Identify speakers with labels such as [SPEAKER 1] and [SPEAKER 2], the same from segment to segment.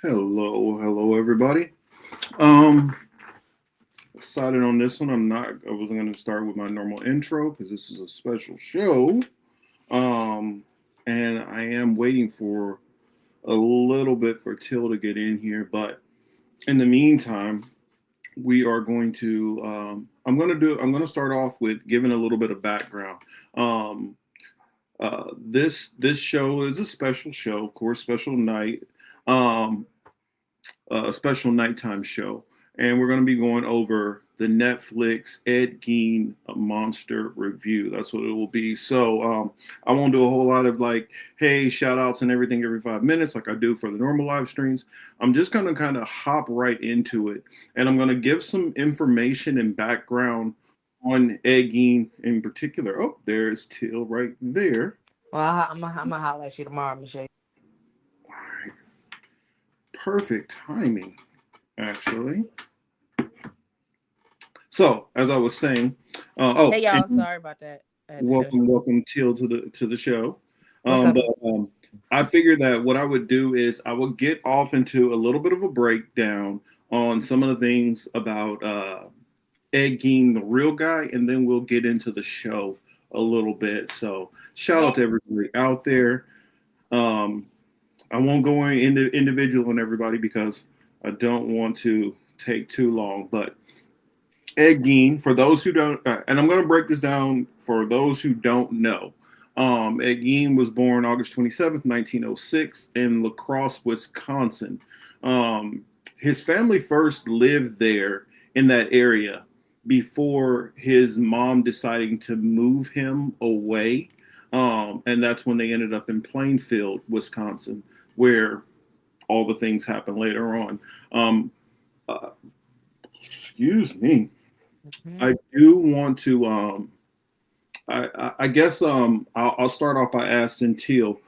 [SPEAKER 1] Hello, everybody. Um, Excited on this one. I wasn't going to start with my normal intro because this is a special show. Um, and I am waiting for a little bit for Till to get in here, but in the meantime, we are going to. I'm going to start off with giving a little bit of background. Um, this show is a special show, of course, special night. Um, a special nighttime show, and we're going to be going over the Netflix Ed Gein Monster Review. That's what it will be. So I won't do a whole lot of like, hey, shout outs and everything every 5 minutes like I do for the normal live streams. I'm just going to kind of hop right into it, and I'm going to give some information and background on Ed Gein in particular. Oh, there's Till right there.
[SPEAKER 2] Well, I'm gonna holler at you tomorrow, Michelle.
[SPEAKER 1] All right, perfect timing, actually. So, as I was saying,
[SPEAKER 2] Hey
[SPEAKER 1] and
[SPEAKER 2] y'all, sorry about that. I had to finish.
[SPEAKER 1] welcome Teal to the show.
[SPEAKER 2] What's
[SPEAKER 1] Um,
[SPEAKER 2] up?
[SPEAKER 1] but I figured that what I would do is I would get off into a little bit of a breakdown on some of the things about Ed Gein, the real guy, and then we'll get into the show a little bit. So, shout out
[SPEAKER 2] Yeah.
[SPEAKER 1] to everybody out there. Um, I won't go into individual on everybody because I don't want to take too long, but Ed Gein, for those who don't, and I'm going to break this down for those who don't know. Ed Gein was born August 27th, 1906, in La Crosse, Wisconsin. Um, his family first lived there in that area before his mom deciding to move him away. And that's when they ended up in Plainfield, Wisconsin, where all the things happened later on. Um, uh, Excuse me.
[SPEAKER 2] Hmm.
[SPEAKER 1] I do want to. I guess I'll start off by asking Teal.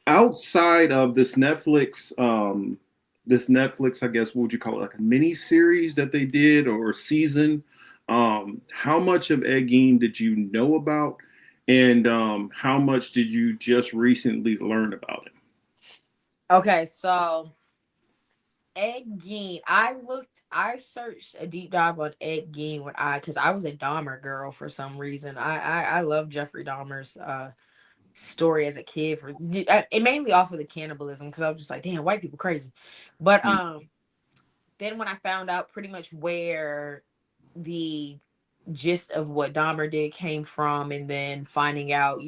[SPEAKER 1] Outside of this Netflix, I guess, what would you call it, like a mini series that they did or a season? How much of Ed Gein did you know about, and how much did you just recently learn about
[SPEAKER 2] Okay, so Ed Gein. I searched a deep dive on Ed Gein because I was a Dahmer girl for some reason. I love Jeffrey Dahmer's story as a kid and mainly off of the cannibalism because I was just like, damn, white people crazy. But
[SPEAKER 1] it?
[SPEAKER 2] then when I found out pretty much where the gist of what Dahmer did came from, and then finding out,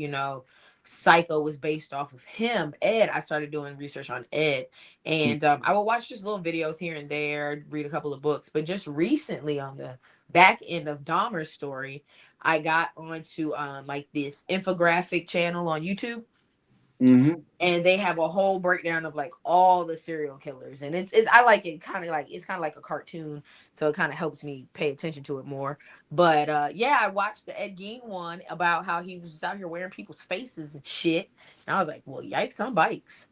[SPEAKER 2] Psycho was based off of him, Ed, I started doing research on Ed. And I will watch just little videos here and there, read a couple of books. But just recently, on the back end of Dahmer's story, I got onto like this infographic channel on YouTube,
[SPEAKER 1] Mm-hmm.
[SPEAKER 2] and they have a whole breakdown of like all the serial killers, and it's I like it kind of like it's kind of like a cartoon, so it kind of helps me pay attention to it more. But yeah, I watched the Ed Gein one about how he was just out here wearing people's faces and shit, and I was like, well, yikes on bikes.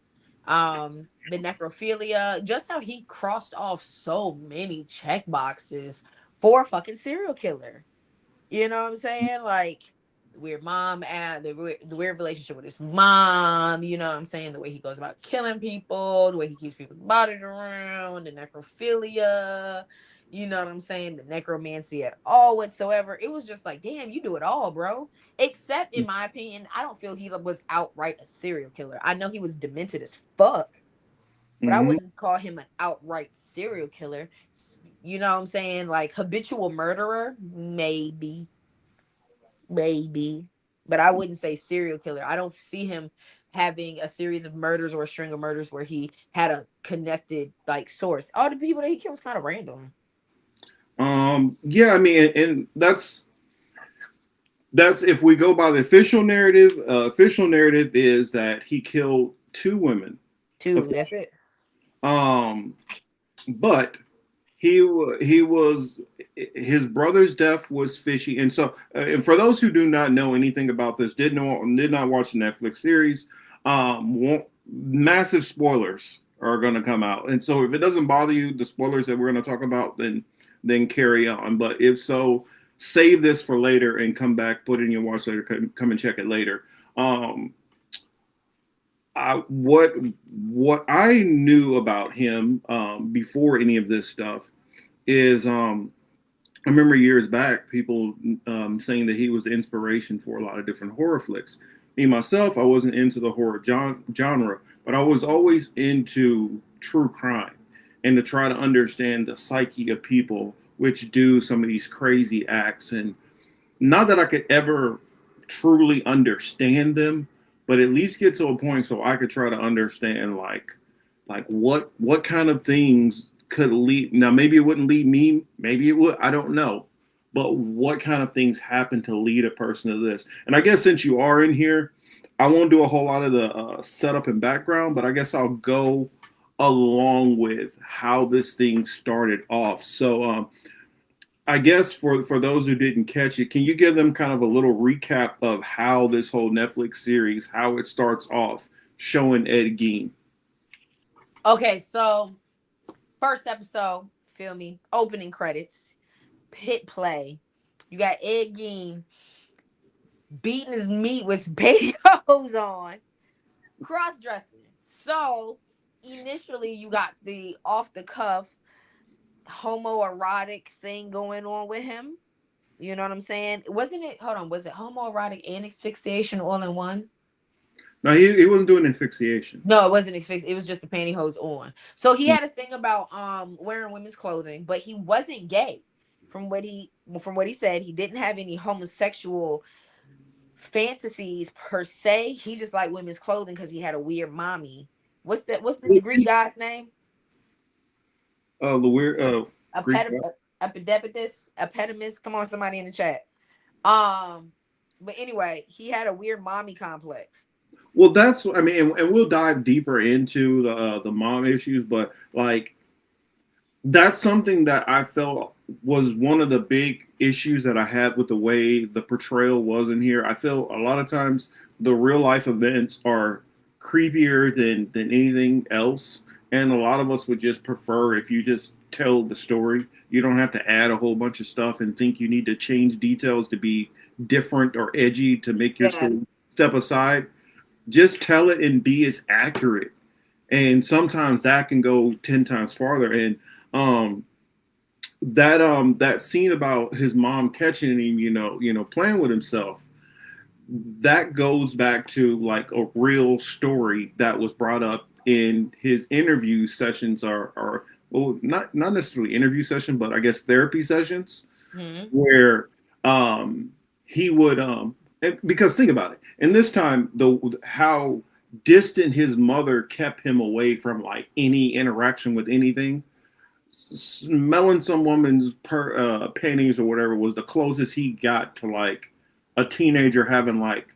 [SPEAKER 2] The necrophilia, just how he crossed off so many check boxes for a fucking serial killer. You know what I'm saying? Like weird mom and the weird relationship with his mom. You know what I'm saying? The way he goes about killing people, the way he keeps people's bodies around, the necrophilia. You know what I'm saying? The necromancy at all whatsoever. It was just like, damn, you do it all, bro. Except in my opinion, I don't feel he was outright a serial killer. I know he was demented as fuck, but I
[SPEAKER 1] Mm-hmm.
[SPEAKER 2] wouldn't call him an outright serial killer. You know what I'm saying? Like habitual murderer, maybe, maybe, but I wouldn't say serial killer. I don't see him having a series of murders or a string of murders where he had a connected like source. All the people that he killed was kind of random.
[SPEAKER 1] Yeah, I mean, and that's if we go by the official narrative. Official narrative is that he killed two women.
[SPEAKER 2] Too. That's it.
[SPEAKER 1] Um, but he was his brother's death was fishy, and so and for those who do not know anything about this, did not watch the Netflix series, massive spoilers are going to come out, and so if it doesn't bother you, the spoilers that we're going to talk about, then carry on. But if so, save this for later and come back, put it in your watch later, come and check it later. Um, what I knew about him before any of this stuff is I remember years back people saying that he was the inspiration for a lot of different horror flicks. Me myself, I wasn't into the horror genre, but I was always into true crime and to try to understand the psyche of people which do some of these crazy acts. And not that I could ever truly understand them, but at least get to a point so I could try to understand like what kind of things could lead. Now maybe it wouldn't lead me, maybe it would, I don't know. But what kind of things happen to lead a person to this? And I guess since you are in here, I won't do a whole lot of the setup and background, but I guess I'll go along with how this thing started off. So I guess for those who didn't catch it, can you give them kind of a little recap of how this whole Netflix series, how it starts off, showing Ed Gein?
[SPEAKER 2] Okay, so first episode, feel me, opening credits, hit play. You got Ed Gein beating his meat with pantyhose on, cross dressing. So initially, you got the off the cuff homoerotic thing going on with him. You know what I'm saying? Wasn't it? Hold on. Was it homoerotic and asphyxiation all in one?
[SPEAKER 1] No, he wasn't doing asphyxiation.
[SPEAKER 2] No, it wasn't fixed. It was just the pantyhose on. So he had a thing about wearing women's clothing, but he wasn't gay. From what he said, he didn't have any homosexual fantasies per se. He just liked women's clothing because he had a weird mommy. What's the Greek guy's name?
[SPEAKER 1] The weird
[SPEAKER 2] A
[SPEAKER 1] Greek.
[SPEAKER 2] Epidemius. Come on, somebody in the chat. But anyway, he had a weird mommy complex.
[SPEAKER 1] Well, that's I mean, and we'll dive deeper into the mom issues, but like that's something that I felt was one of the big issues that I had with the way the portrayal was in here. I feel a lot of times the real life events are creepier than anything else, and a lot of us would just prefer if you just tell the story. You don't have to add a whole bunch of stuff and think you need to change details to be different or edgy to make your
[SPEAKER 2] Yeah.
[SPEAKER 1] story step aside. Just tell it and be as accurate. And sometimes that can go 10 times farther. And um that scene about his mom catching him, playing with himself, that goes back to like a real story that was brought up in his interview sessions, or well, not necessarily interview session, but I guess therapy sessions,
[SPEAKER 2] Hmm.
[SPEAKER 1] where he would because think about it. And this time, the how distant his mother kept him away from like any interaction with anything. Smelling some woman's panties or whatever was the closest he got to like a teenager having like,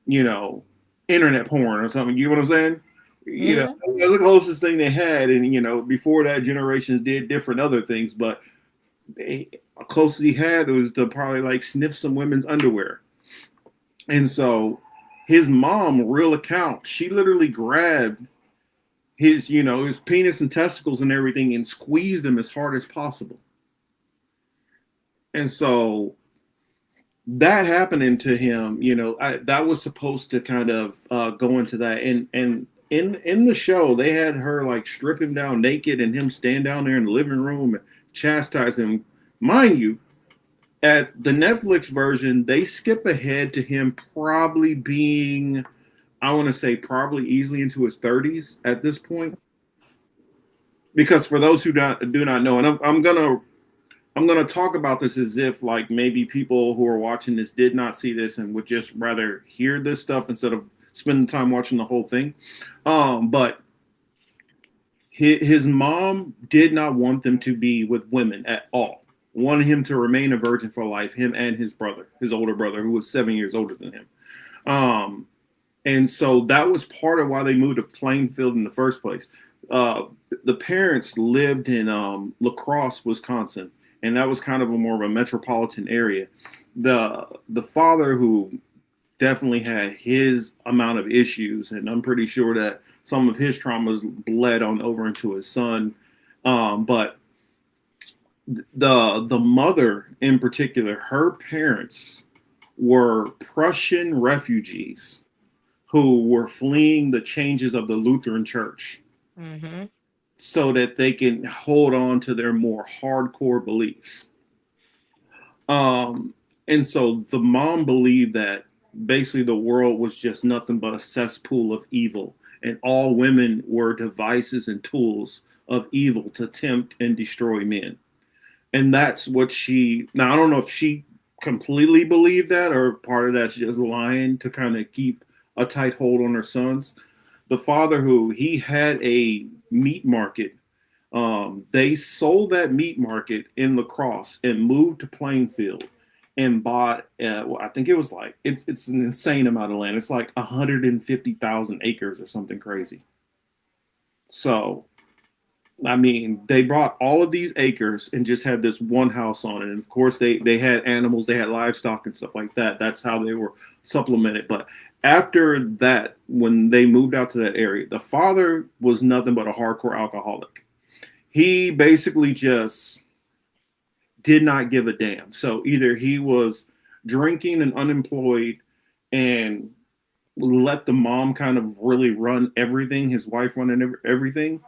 [SPEAKER 1] you know, internet porn or something. You know what I'm saying?
[SPEAKER 2] Hmm.
[SPEAKER 1] That's the closest thing they had. And before that, generations did different other things, but closest he had was to probably like sniff some women's underwear. And so his mom, real account, she literally grabbed his penis and testicles and everything and squeezed them as hard as possible. And so that happening to him, that was supposed to kind of go into that. And in the show, they had her like strip him down naked and him stand down there in the living room and chastise him. Mind you, at the Netflix version, they skip ahead to him probably being, I want to say, probably easily into his 30s at this point. Because for those who do not know, and I'm gonna talk about this as if like maybe people who are watching this did not see this and would just rather hear this stuff instead of spending time watching the whole thing. But his mom did not want them to be with women at all. Wanted him to remain a virgin for life. Him and his brother, his older brother, who was 7 years older than him. Um, and so that was part of why they moved to Plainfield in the first place. The parents lived in La Crosse, Wisconsin, and that was kind of a more of a metropolitan area. The father, who definitely had his amount of issues, and I'm pretty sure that some of his traumas bled on over into his son. But the mother in particular, her parents were Prussian refugees who were fleeing the changes of the Lutheran Church
[SPEAKER 2] Mm-hmm.
[SPEAKER 1] so that they can hold on to their more hardcore beliefs. Um, and so the mom believed that basically the world was just nothing but a cesspool of evil, and all women were devices and tools of evil to tempt and destroy men. And that's what she, now I don't know if she completely believed that or part of that's just lying to kind of keep a tight hold on her sons. The father, who he had a meat market, they sold that meat market in Lacrosse and moved to Plainfield and bought, well, I think it was like, it's an insane amount of land. It's like 150,000 acres or something crazy. So I mean, they brought all of these acres and just had this one house on it. And of course, they had animals, they had livestock and stuff like that. That's how they were supplemented. But after that, when they moved out to that area, the father was nothing but a hardcore alcoholic. He basically just did not give a damn. So either he was drinking and unemployed and let the mom kind of really run everything, his wife running everything,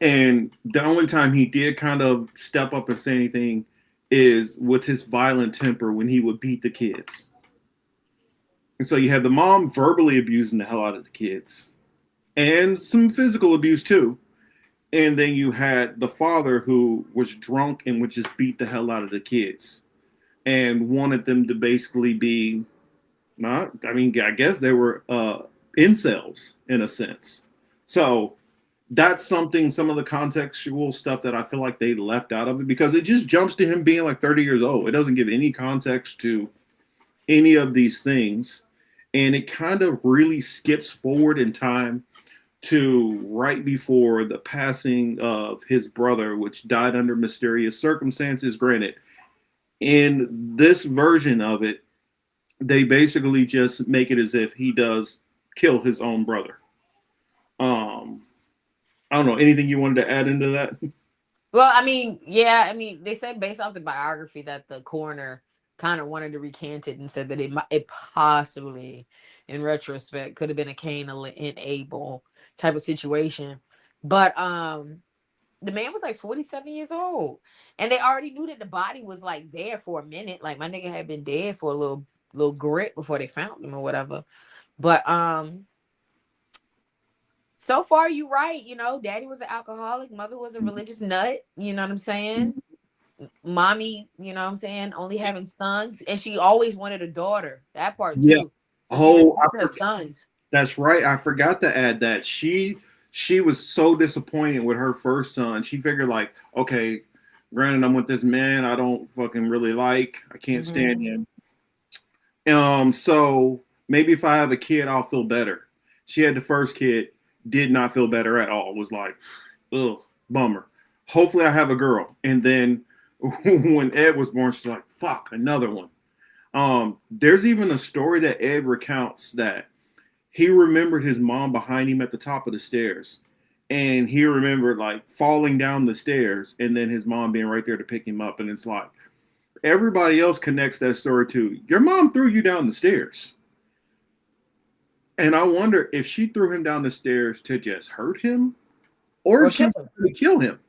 [SPEAKER 1] and the only time he did kind of step up and say anything is with his violent temper when he would beat the kids. And so you had the mom verbally abusing the hell out of the kids and some physical abuse too. And then you had the father who was drunk and would just beat the hell out of the kids and wanted them to basically be not, I mean, I guess they were incels in a sense. So that's something, some of the contextual stuff that I feel like they left out of it because it just jumps to him being like 30 years old. It doesn't give any context to any of these things. And it kind of really skips forward in time to right before the passing of his brother, which died under mysterious circumstances. Granted, in this version of it, they basically just make it as if he does kill his own brother. Um, I don't know. Anything you wanted to add into that?
[SPEAKER 2] Well, I mean, yeah, I mean, they said based off the biography that the coroner kind of wanted to recant it and said that it possibly, in retrospect, could have been a Cain and Abel type of situation. But the man was like 47 years old, and they already knew that the body was like there for a minute. Like my nigga had been dead for a little grit before they found him or whatever. But so far you right, daddy was an alcoholic, mother was a religious nut, you know what I'm saying? Mommy, you know what I'm saying, only having sons, and she always wanted a daughter. That part
[SPEAKER 1] Yeah.
[SPEAKER 2] too. So she
[SPEAKER 1] Oh,
[SPEAKER 2] removed her sons.
[SPEAKER 1] that's right. I forgot to add that she was so disappointed with her first son. She figured like, okay, granted, I'm with this man I don't fucking really like. I can't stand
[SPEAKER 2] Hmm.
[SPEAKER 1] him. So maybe if I have a kid, I'll feel better. She had the first kid, did not feel better at all. Was like, ugh, bummer. Hopefully, I have a girl. And then when Ed was born, she's like, fuck, another one. There's even a story that Ed recounts that he remembered his mom behind him at the top of the stairs. And he remembered like falling down the stairs and then his mom being right there to pick him up. And it's like, everybody else connects that story to your mom threw you down the stairs. And I wonder if she threw him down the stairs to just hurt him or
[SPEAKER 2] Or
[SPEAKER 1] if she
[SPEAKER 2] kill
[SPEAKER 1] was
[SPEAKER 2] them.
[SPEAKER 1] trying to kill him.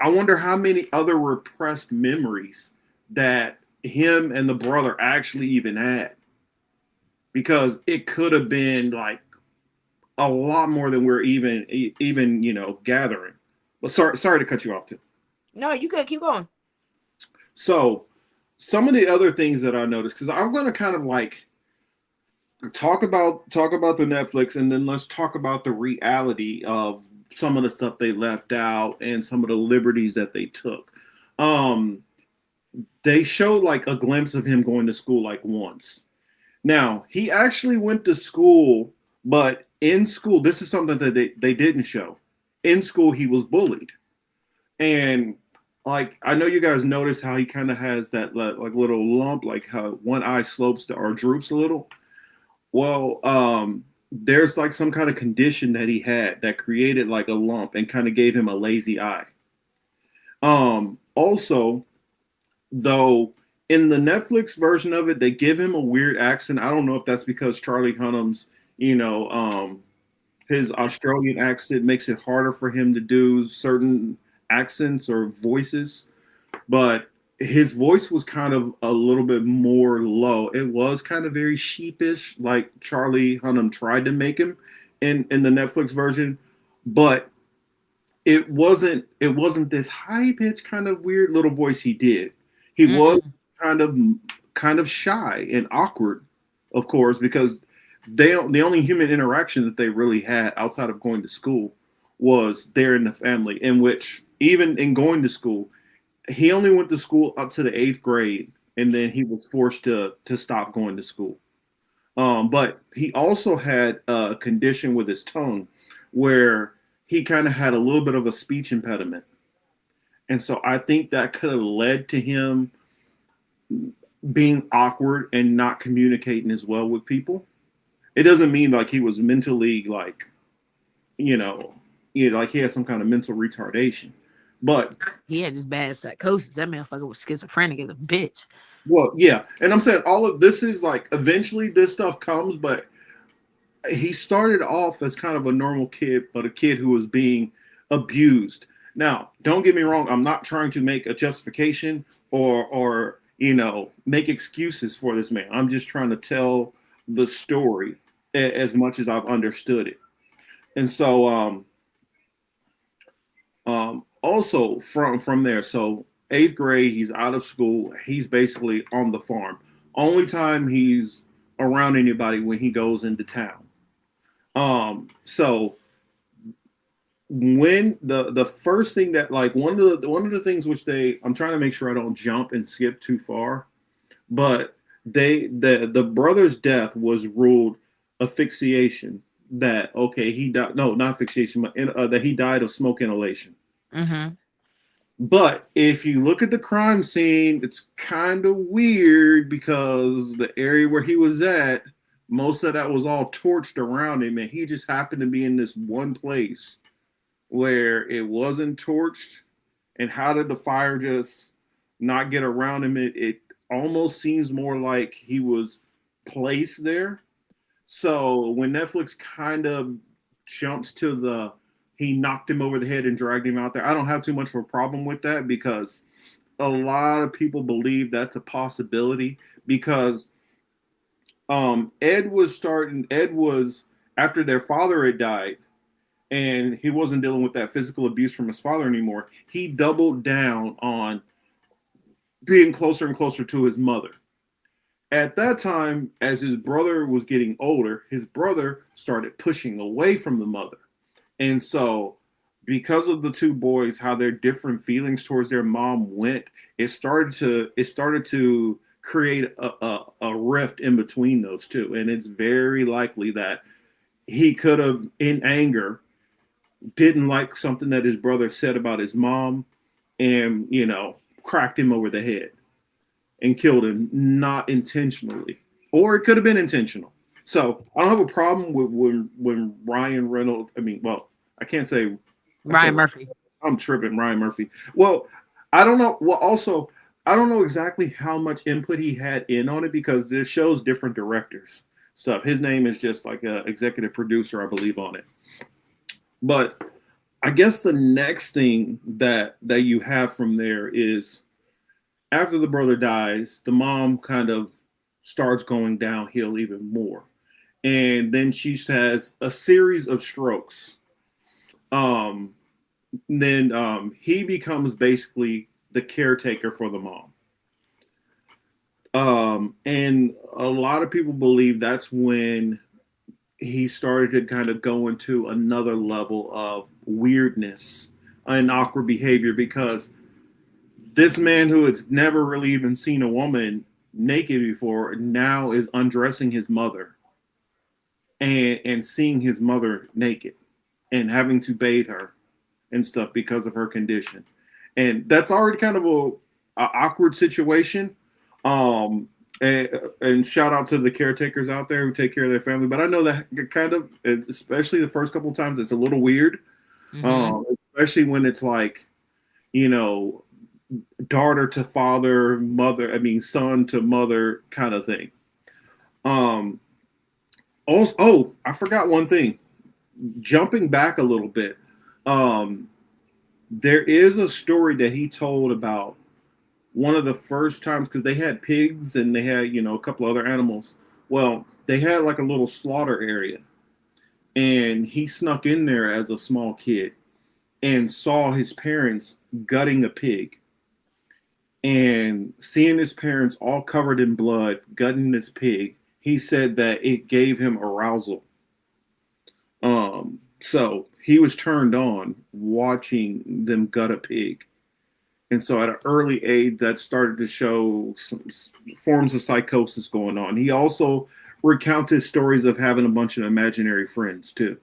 [SPEAKER 1] I wonder how many other repressed memories that him and the brother actually even had. Because it could have been like a lot more than we're even gathering. But sorry to cut you off too.
[SPEAKER 2] No, you could keep going.
[SPEAKER 1] So some of the other things that I noticed, because I'm going to kind of like talk about the Netflix, and then let's talk about the reality of some of the stuff they left out and some of the liberties that they took. Um, they showed like a glimpse of him going to school like once. Now he actually went to school, but in school, this is something that they didn't show. In school, he was bullied, and like I know you guys notice how he kind of has that like little lump, like how one eye slopes to or droops a little. Well, there's like some kind of condition that he had that created like a lump and kind of gave him a lazy eye. Also, though, In the Netflix version of it, they give him a weird accent. I don't know if that's because Charlie Hunnam's, you know, his Australian accent makes it harder for him to do certain accents or voices, but his voice was kind of a little bit more low. It was kind of very sheepish, like Charlie Hunnam tried to make him in the Netflix version, but it wasn't this high pitched kind of weird little voice he did. He was
[SPEAKER 2] Mm-mm.
[SPEAKER 1] kind of kind of shy and awkward, of course, because the only human interaction that they really had outside of going to school was there in the family. In which even in going to school, he only went to school up to the eighth grade, and then he was forced to stop going to school. But he also had a condition with his tongue where he kind of had a little bit of a speech impediment. And so I think that could have led to him being awkward and not communicating as well with people. It doesn't mean like he was mentally like, you know, like he had some kind of mental retardation. But
[SPEAKER 2] He had this bad psychosis. That motherfucker was schizophrenic as a bitch.
[SPEAKER 1] well, yeah. And I'm saying all of this is like eventually this stuff comes, but he started off as kind of a normal kid, but a kid who was being abused. Now, don't get me wrong, I'm not trying to make a justification or make excuses for this man. I'm just trying to tell the story as much as I've understood it. And so also from there, so eighth grade, he's out of school. He's basically on the farm. Only time he's around anybody when he goes into town. So when the first thing that like one of the things which they I'm trying to make sure I don't jump and skip too far, but the brother's death was ruled asphyxiation. That okay, he died. No, not asphyxiation, but that he died of smoke inhalation.
[SPEAKER 2] Mm-hmm.
[SPEAKER 1] But if you look at the crime scene, it's kind of weird because the area where he was at, most of that was all torched around him, and he just happened to be in this one place where it wasn't torched. And how did the fire just not get around him? It almost seems more like he was placed there. So when Netflix kind of jumps to the he knocked him over the head and dragged him out there, I don't have too much of a problem with that because a lot of people believe that's a possibility because Ed was after their father had died and he wasn't dealing with that physical abuse from his father anymore. He doubled down on being closer and closer to his mother. At that time, as his brother was getting older, his brother started pushing away from the mother. And so, because of the two boys, how their different feelings towards their mom went, it started to create a rift in between those two. And it's very likely that he could have, in anger, didn't like something that his brother said about his mom and, cracked him over the head and killed him, not intentionally. Or it could have been intentional. So I don't have a problem with when Ryan Reynolds, well, I can't say, I said,
[SPEAKER 2] Ryan Murphy.
[SPEAKER 1] I'm tripping, Ryan Murphy. Well, I don't know. Well, also, I don't know exactly how much input he had in on it because this shows different directors. Stuff. His name is just like a executive producer, I believe, on it. But I guess the next thing that you have from there is after the brother dies, the mom kind of starts going downhill even more. And then she has a series of strokes. Um, then he becomes basically the caretaker for the mom. And a lot of people believe that's when he started to kind of go into another level of weirdness and awkward behavior because this man who had never really even seen a woman naked before now is undressing his mother and seeing his mother naked and having to bathe her and stuff because of her condition. And that's already kind of a awkward situation. Um, and shout out to the caretakers out there who take care of their family. But I know that kind of, especially the first couple of times, it's a little weird.
[SPEAKER 2] Mm-hmm.
[SPEAKER 1] Especially when it's like, you know, daughter to father, mother, I mean, son to mother kind of thing. Um, also, oh, I forgot one thing. Jumping back a little bit, um, there is a story that he told about one of the first times because they had pigs and they had, a couple other animals. Well, they had like a little slaughter area, and he snuck in there as a small kid and saw his parents gutting a pig, and seeing his parents all covered in blood gutting this pig, he said that it gave him arousal. So he was turned on watching them gut a pig. And so at an early age, that started to show some forms of psychosis going on. He also recounted stories of having a bunch of imaginary friends too.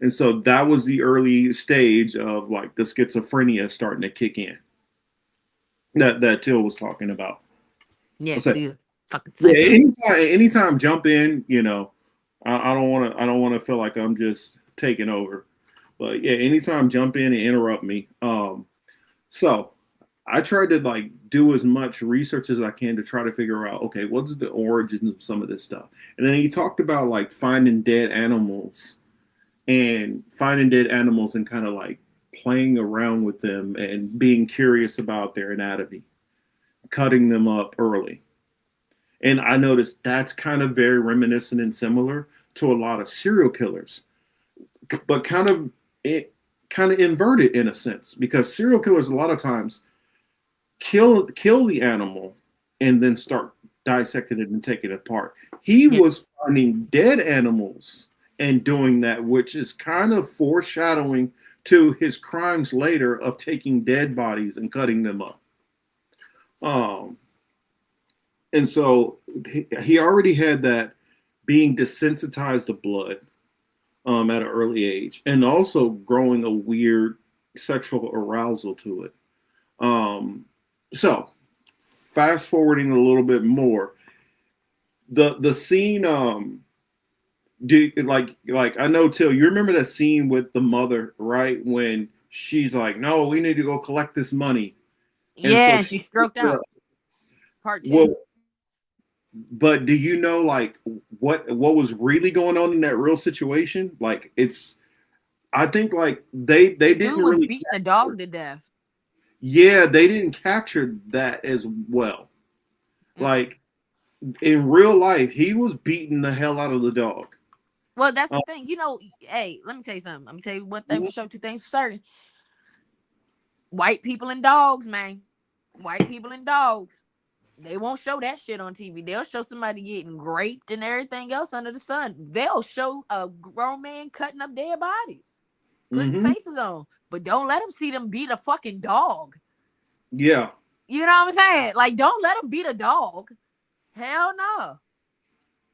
[SPEAKER 1] And so that was the early stage of like the schizophrenia starting to kick in. That Till was talking about. I
[SPEAKER 2] Yes,
[SPEAKER 1] said,
[SPEAKER 2] you fucking
[SPEAKER 1] yeah,
[SPEAKER 2] psycho.
[SPEAKER 1] anytime jump in, I don't want to feel like I'm just taking over. But yeah, anytime jump in and interrupt me. So I tried to like do as much research as I can to try to figure out, okay, what's the origins of some of this stuff. And then he talked about like finding dead animals and kind of like playing around with them and being curious about their anatomy, cutting them up early. And I noticed that's kind of very reminiscent and similar to a lot of serial killers, but kind of inverted in a sense because serial killers a lot of times kill the animal and then start dissecting it and taking it apart. He
[SPEAKER 2] Yeah.
[SPEAKER 1] was finding dead animals and doing that, which is kind of foreshadowing to his crimes later of taking dead bodies and cutting them up. Um, and so he already had that being desensitized to blood at an early age, and also growing a weird sexual arousal to it. Um, so fast forwarding a little bit more, the scene do like I know Till, you remember that scene with the mother, right? When she's like, no, we need to go collect this money. And so
[SPEAKER 2] Yeah,
[SPEAKER 1] she
[SPEAKER 2] she stroked out. Part two.
[SPEAKER 1] well, but do you know like what was really going on in that real situation? Like it's I think like they
[SPEAKER 2] Dude
[SPEAKER 1] didn't
[SPEAKER 2] was
[SPEAKER 1] really
[SPEAKER 2] beating a
[SPEAKER 1] capture,
[SPEAKER 2] dog to death.
[SPEAKER 1] yeah, they didn't capture that as well.
[SPEAKER 2] Mm-mm.
[SPEAKER 1] Like in real life, he was beating the hell out of the dog.
[SPEAKER 2] Well, that's
[SPEAKER 1] Uh,
[SPEAKER 2] the thing. Hey, let me tell you something. Let me tell you one thing for sure, two things for certain. White people and dogs, man. White people and dogs. They won't show that shit on TV. They'll show somebody getting raped and everything else under the sun. They'll show a grown man cutting up dead bodies, putting
[SPEAKER 1] mm-hmm.
[SPEAKER 2] faces on, but don't let them see them beat a fucking dog.
[SPEAKER 1] Yeah.
[SPEAKER 2] You know what I'm saying? Like, don't let them beat a dog. Hell no.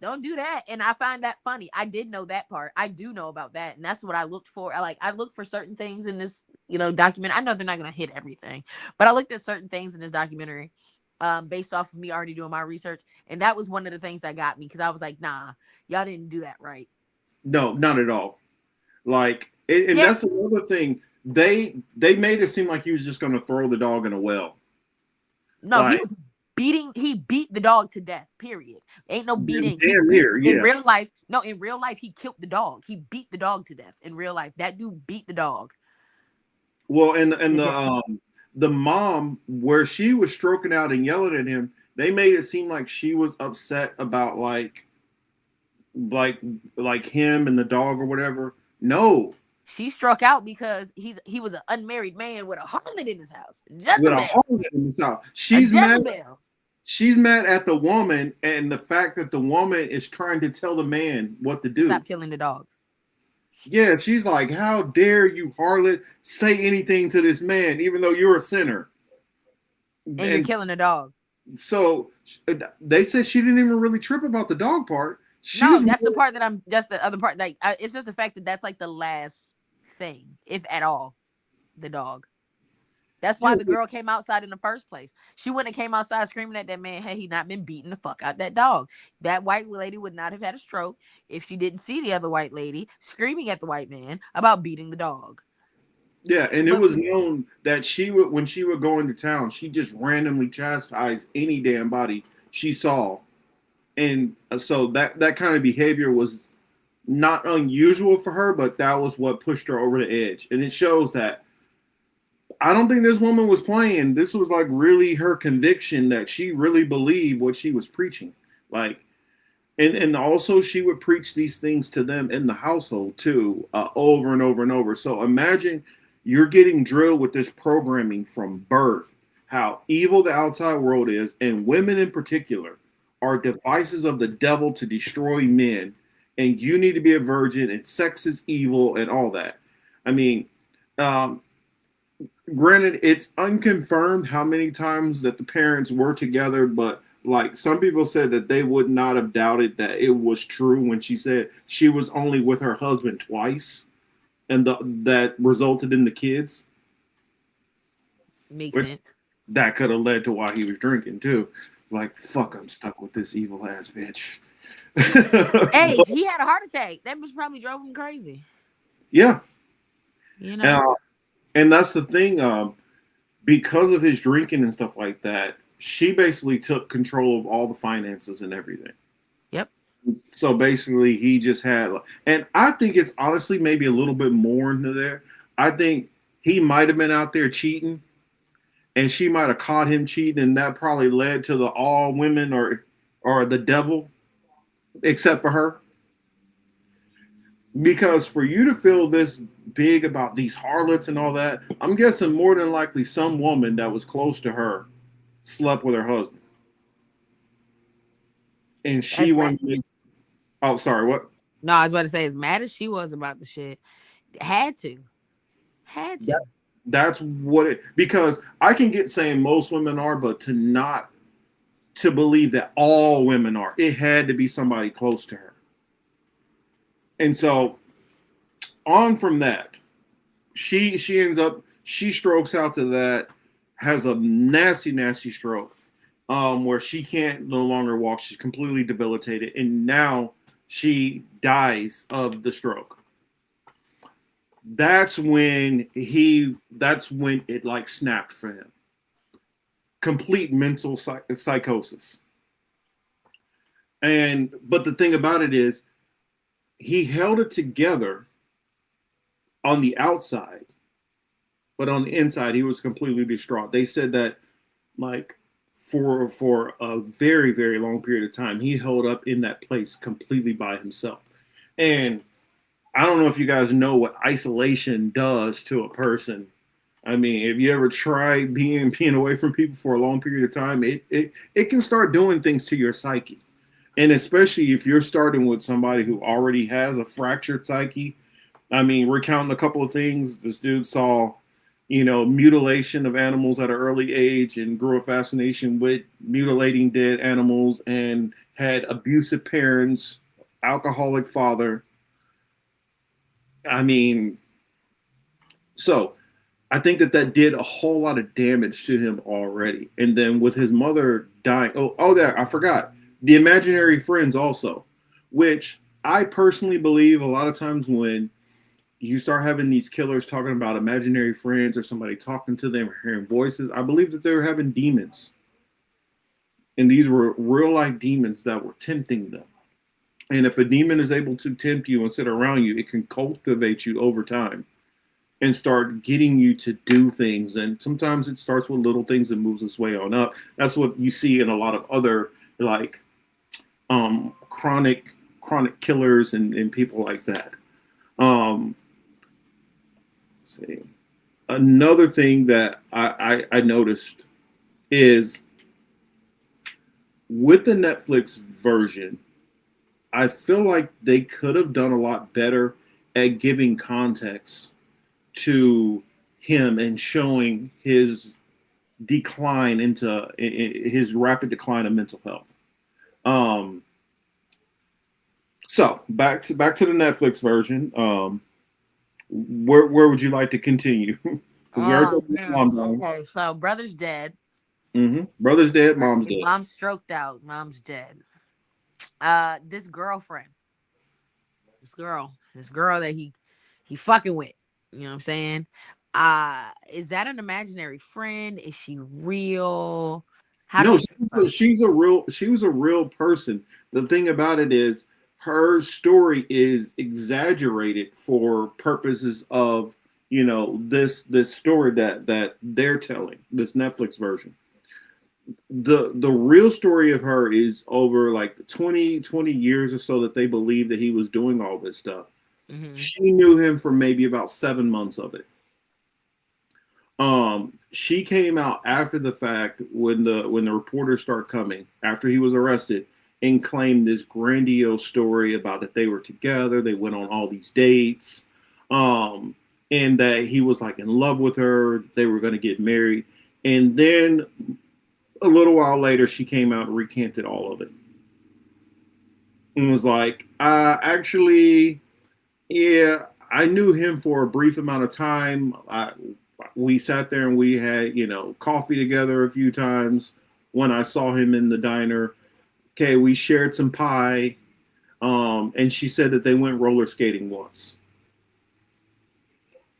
[SPEAKER 2] Don't do that. And I find that funny. I did know that part. I do know about that. And that's what I looked for. I looked for certain things in this, document. I know they're not gonna hit everything, but I looked at certain things in this documentary, based off of me already doing my research. And that was one of the things that got me because I was like, nah, y'all didn't do that right.
[SPEAKER 1] No, not at all. Like, and
[SPEAKER 2] Yeah.
[SPEAKER 1] that's another thing. They made it seem like he was just going to throw the dog in a well.
[SPEAKER 2] No,
[SPEAKER 1] Like,
[SPEAKER 2] he beat the dog to death, period. Ain't no beating. He
[SPEAKER 1] damn
[SPEAKER 2] beat
[SPEAKER 1] near,
[SPEAKER 2] in
[SPEAKER 1] yeah.
[SPEAKER 2] real life. No, in real life, he killed the dog. He beat the dog to death in real life. That dude beat the dog
[SPEAKER 1] Well, and
[SPEAKER 2] to death.
[SPEAKER 1] the mom where she was stroking out and yelling at him, they made it seem like she was upset about like like him and the dog or whatever. No,
[SPEAKER 2] She struck out because he was an unmarried man with a harlot in his house.
[SPEAKER 1] with a
[SPEAKER 2] Jezebel.
[SPEAKER 1] hole in his house.
[SPEAKER 2] A
[SPEAKER 1] She's mad.
[SPEAKER 2] Jezebel.
[SPEAKER 1] She's mad at the woman and the fact that the woman is trying to tell the man what to do.
[SPEAKER 2] Stop killing the dog.
[SPEAKER 1] Yeah, she's like, "How dare you, harlot, say anything to this man, even though you're a sinner?"
[SPEAKER 2] And you're
[SPEAKER 1] And
[SPEAKER 2] killing the dog.
[SPEAKER 1] so they said she didn't even really trip about the dog part. She
[SPEAKER 2] No,
[SPEAKER 1] was
[SPEAKER 2] that's the
[SPEAKER 1] more,
[SPEAKER 2] part that I'm. That's the other part. Like, it's just the fact that that's like the last thing, if at all, the dog. That's
[SPEAKER 1] yeah,
[SPEAKER 2] why the girl came outside in the first place. She wouldn't have came outside screaming at that man had he not been beating the fuck out that dog. That white lady would not have had a stroke if she didn't see the other white lady screaming at the white man about beating the dog.
[SPEAKER 1] Yeah, and it
[SPEAKER 2] But
[SPEAKER 1] was known that she would, when she would go into town, she just randomly chastised any damn body she saw, and so that kind of behavior was not unusual for her, but that was what pushed her over the edge, and it shows that I don't think this woman was playing. This was like really her conviction that she really believed what she was preaching, like. And also she would preach these things to them in the household too, over and over and over. So imagine you're getting drilled with this programming from birth, how evil the outside world is, and women in particular are devices of the devil to destroy men, and you need to be a virgin, and sex is evil, and all that. I mean, um, granted, it's unconfirmed how many times that the parents were together, but like some people said that they would not have doubted that it was true when she said she was only with her husband twice, and that resulted in the kids,
[SPEAKER 2] makes
[SPEAKER 1] which
[SPEAKER 2] sense.
[SPEAKER 1] that could have led to why he was drinking too. Like, fuck, I'm stuck with this evil ass bitch.
[SPEAKER 2] Hey,
[SPEAKER 1] But
[SPEAKER 2] he had a heart attack. That bitch probably drove him crazy.
[SPEAKER 1] yeah,
[SPEAKER 2] You know.
[SPEAKER 1] uh, and that's the thing. Because of his drinking and stuff like that, she basically took control of all the finances and everything.
[SPEAKER 2] Yep.
[SPEAKER 1] So basically, he just had, and I think it's honestly maybe a little bit more into there. I think he might have been out there cheating, and she might have caught him cheating, and that probably led to the all women or the devil, except for her. Because for you to feel this big about these harlots and all that, I'm guessing more than likely some woman that was close to her slept with her husband, and
[SPEAKER 2] As
[SPEAKER 1] she
[SPEAKER 2] mad,
[SPEAKER 1] wanted to make. Oh, sorry, what?
[SPEAKER 2] no, I was about to say, as mad as she was about the shit, had to, had to.
[SPEAKER 1] That's what it, because I can get saying most women are, but to not to believe that all women are, it had to be somebody close to her. And so on from that, she ends up she strokes out to that, has a nasty stroke, where she can't no longer walk. She's completely debilitated, and now she dies of the stroke. That's when it like snapped for him, complete mental psychosis. And but the thing about it is, he held it together on the outside, but on the inside, he was completely distraught. They said that like for a very long period of time, he held up in that place completely by himself. And I don't know if you guys know what isolation does to a person. I mean, if you ever try being away from people for a long period of time, it can start doing things to your psyche. And especially if you're starting with somebody who already has a fractured psyche. I mean, we're counting a couple of things. This dude saw, mutilation of animals at an early age and grew a fascination with mutilating dead animals and had abusive parents, alcoholic father. I mean, so I think that did a whole lot of damage to him already. And then with his mother dying, there, I forgot the imaginary friends also, which I personally believe a lot of times when you start having these killers talking about imaginary friends or somebody talking to them or hearing voices, I believe that they were having demons. And these were real life demons that were tempting them. And if a demon is able to tempt you and sit around you, it can cultivate you over time and start getting you to do things. And sometimes it starts with little things and moves its way on up. That's what you see in a lot of other like chronic killers and people like that. Um, let's see. Another thing that I noticed is with the Netflix version, I feel like they could have done a lot better at giving context to him and showing his decline into his rapid decline of mental health. Um, so back to the Netflix version. Where would you like to continue? Because we already
[SPEAKER 2] Oh
[SPEAKER 1] talked about
[SPEAKER 2] man.
[SPEAKER 1] mom dying.
[SPEAKER 2] Okay, so brother's dead.
[SPEAKER 1] Brother's dead,
[SPEAKER 2] Right.
[SPEAKER 1] mom's dead.
[SPEAKER 2] Mom's stroked out. Mom's dead. This girlfriend, this girl that he fucking with. You know what I'm saying? Is that an imaginary friend? Is she real? How do
[SPEAKER 1] No,
[SPEAKER 2] you feel about it?
[SPEAKER 1] she was a real person. The thing about it is her story is exaggerated for purposes of, this story that they're telling, this Netflix version. The real story of her is over like 20 years or so that they believe that he was doing all this stuff.
[SPEAKER 2] Hmm.
[SPEAKER 1] She knew him for maybe about 7 months of it. She came out after the fact when the reporters start coming after he was arrested and claimed this grandiose story about that they were together, they went on all these dates, um, and that he was like in love with her, they were going to get married, and then a little while later she came out and recanted all of it and was like, actually, yeah, I knew him for a brief amount of time. We sat there and we had, coffee together a few times when I saw him in the diner. Okay, we shared some pie. And she said that they went roller skating once.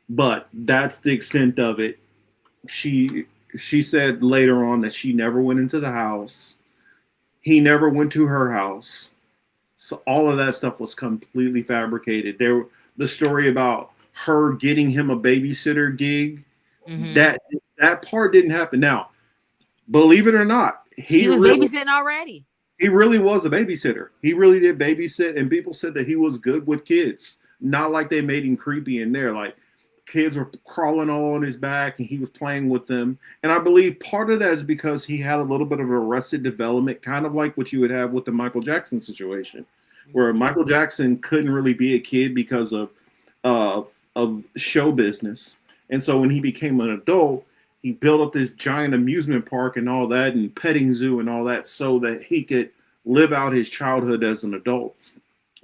[SPEAKER 1] But that's the extent of it. She she said later on that she never went into the house. He never went to her house. So all of that stuff was completely fabricated. The story about her getting him a babysitter gig,
[SPEAKER 2] Hmm.
[SPEAKER 1] that part didn't happen. Now, believe it or not,
[SPEAKER 2] He was babysitting already.
[SPEAKER 1] he really was a babysitter. He really did babysit, and people said that he was good with kids. Not like they made him creepy in there. Like kids were crawling all on his back, and he was playing with them. And I believe part of that is because he had a little bit of arrested development, kind of like what you would have with the Michael Jackson situation, where
[SPEAKER 2] Hmm.
[SPEAKER 1] Michael Jackson couldn't really be a kid because of show business. And so when he became an adult, he built up this giant amusement park and all that, and petting zoo and all that, so that he could live out his childhood as an adult.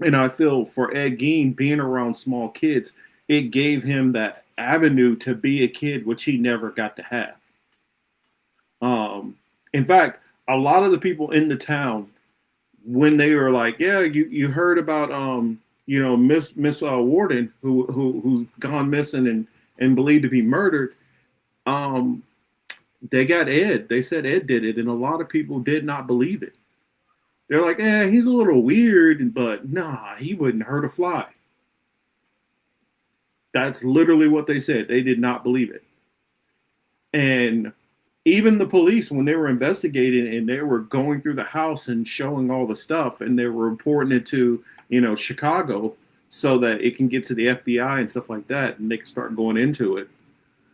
[SPEAKER 1] And I feel for Ed Gein being around small kids, it gave him that avenue to be a kid, which he never got to have. Um, in fact, a lot of the people in the town, when they were like, "Yeah, you heard about Miss Warden who's gone missing and believed to be murdered," um, they got Ed. They said Ed did it, and a lot of people did not believe it. They're like, he's a little weird, but nah, he wouldn't hurt a fly. That's literally what they said. They did not believe it. And even the police, when they were investigating and they were going through the house and showing all the stuff, and they were reporting it to, Chicago so that it can get to the FBI and stuff like that, and they can start going into it.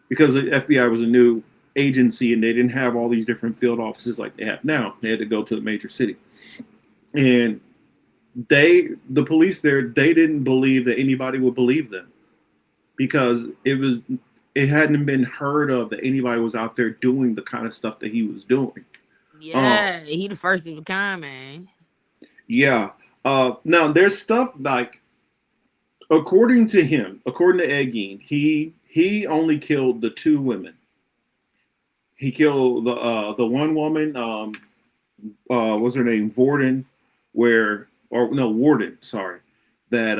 [SPEAKER 1] Because the FBI was a new agency and they didn't have all these different field offices like they have now. They had to go to the major city. And the police there, they didn't believe that anybody would believe them because it hadn't been heard of that anybody was out there doing the kind of stuff that he was doing. Um,
[SPEAKER 2] Yeah, he the first of a kind, man.
[SPEAKER 1] yeah. Now there's stuff like, according to Ed Gein, he only killed the two women. He killed the one woman. What's her name? Warden, where or no Warden, sorry. That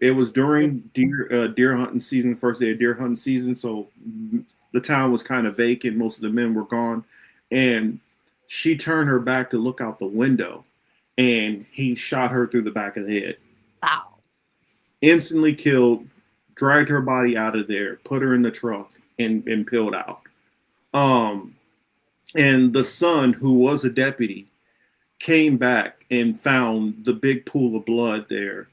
[SPEAKER 1] it was during deer hunting season, first day of deer hunting season, so the town was kind of vacant. Most of the men were gone, and she turned her back to look out the window, and he shot her through the back of the head.
[SPEAKER 2] Wow.
[SPEAKER 1] Instantly killed, dragged her body out of there, put her in the trunk, and peeled out. Um, and the son, who was a deputy, came back and found the big pool of blood there,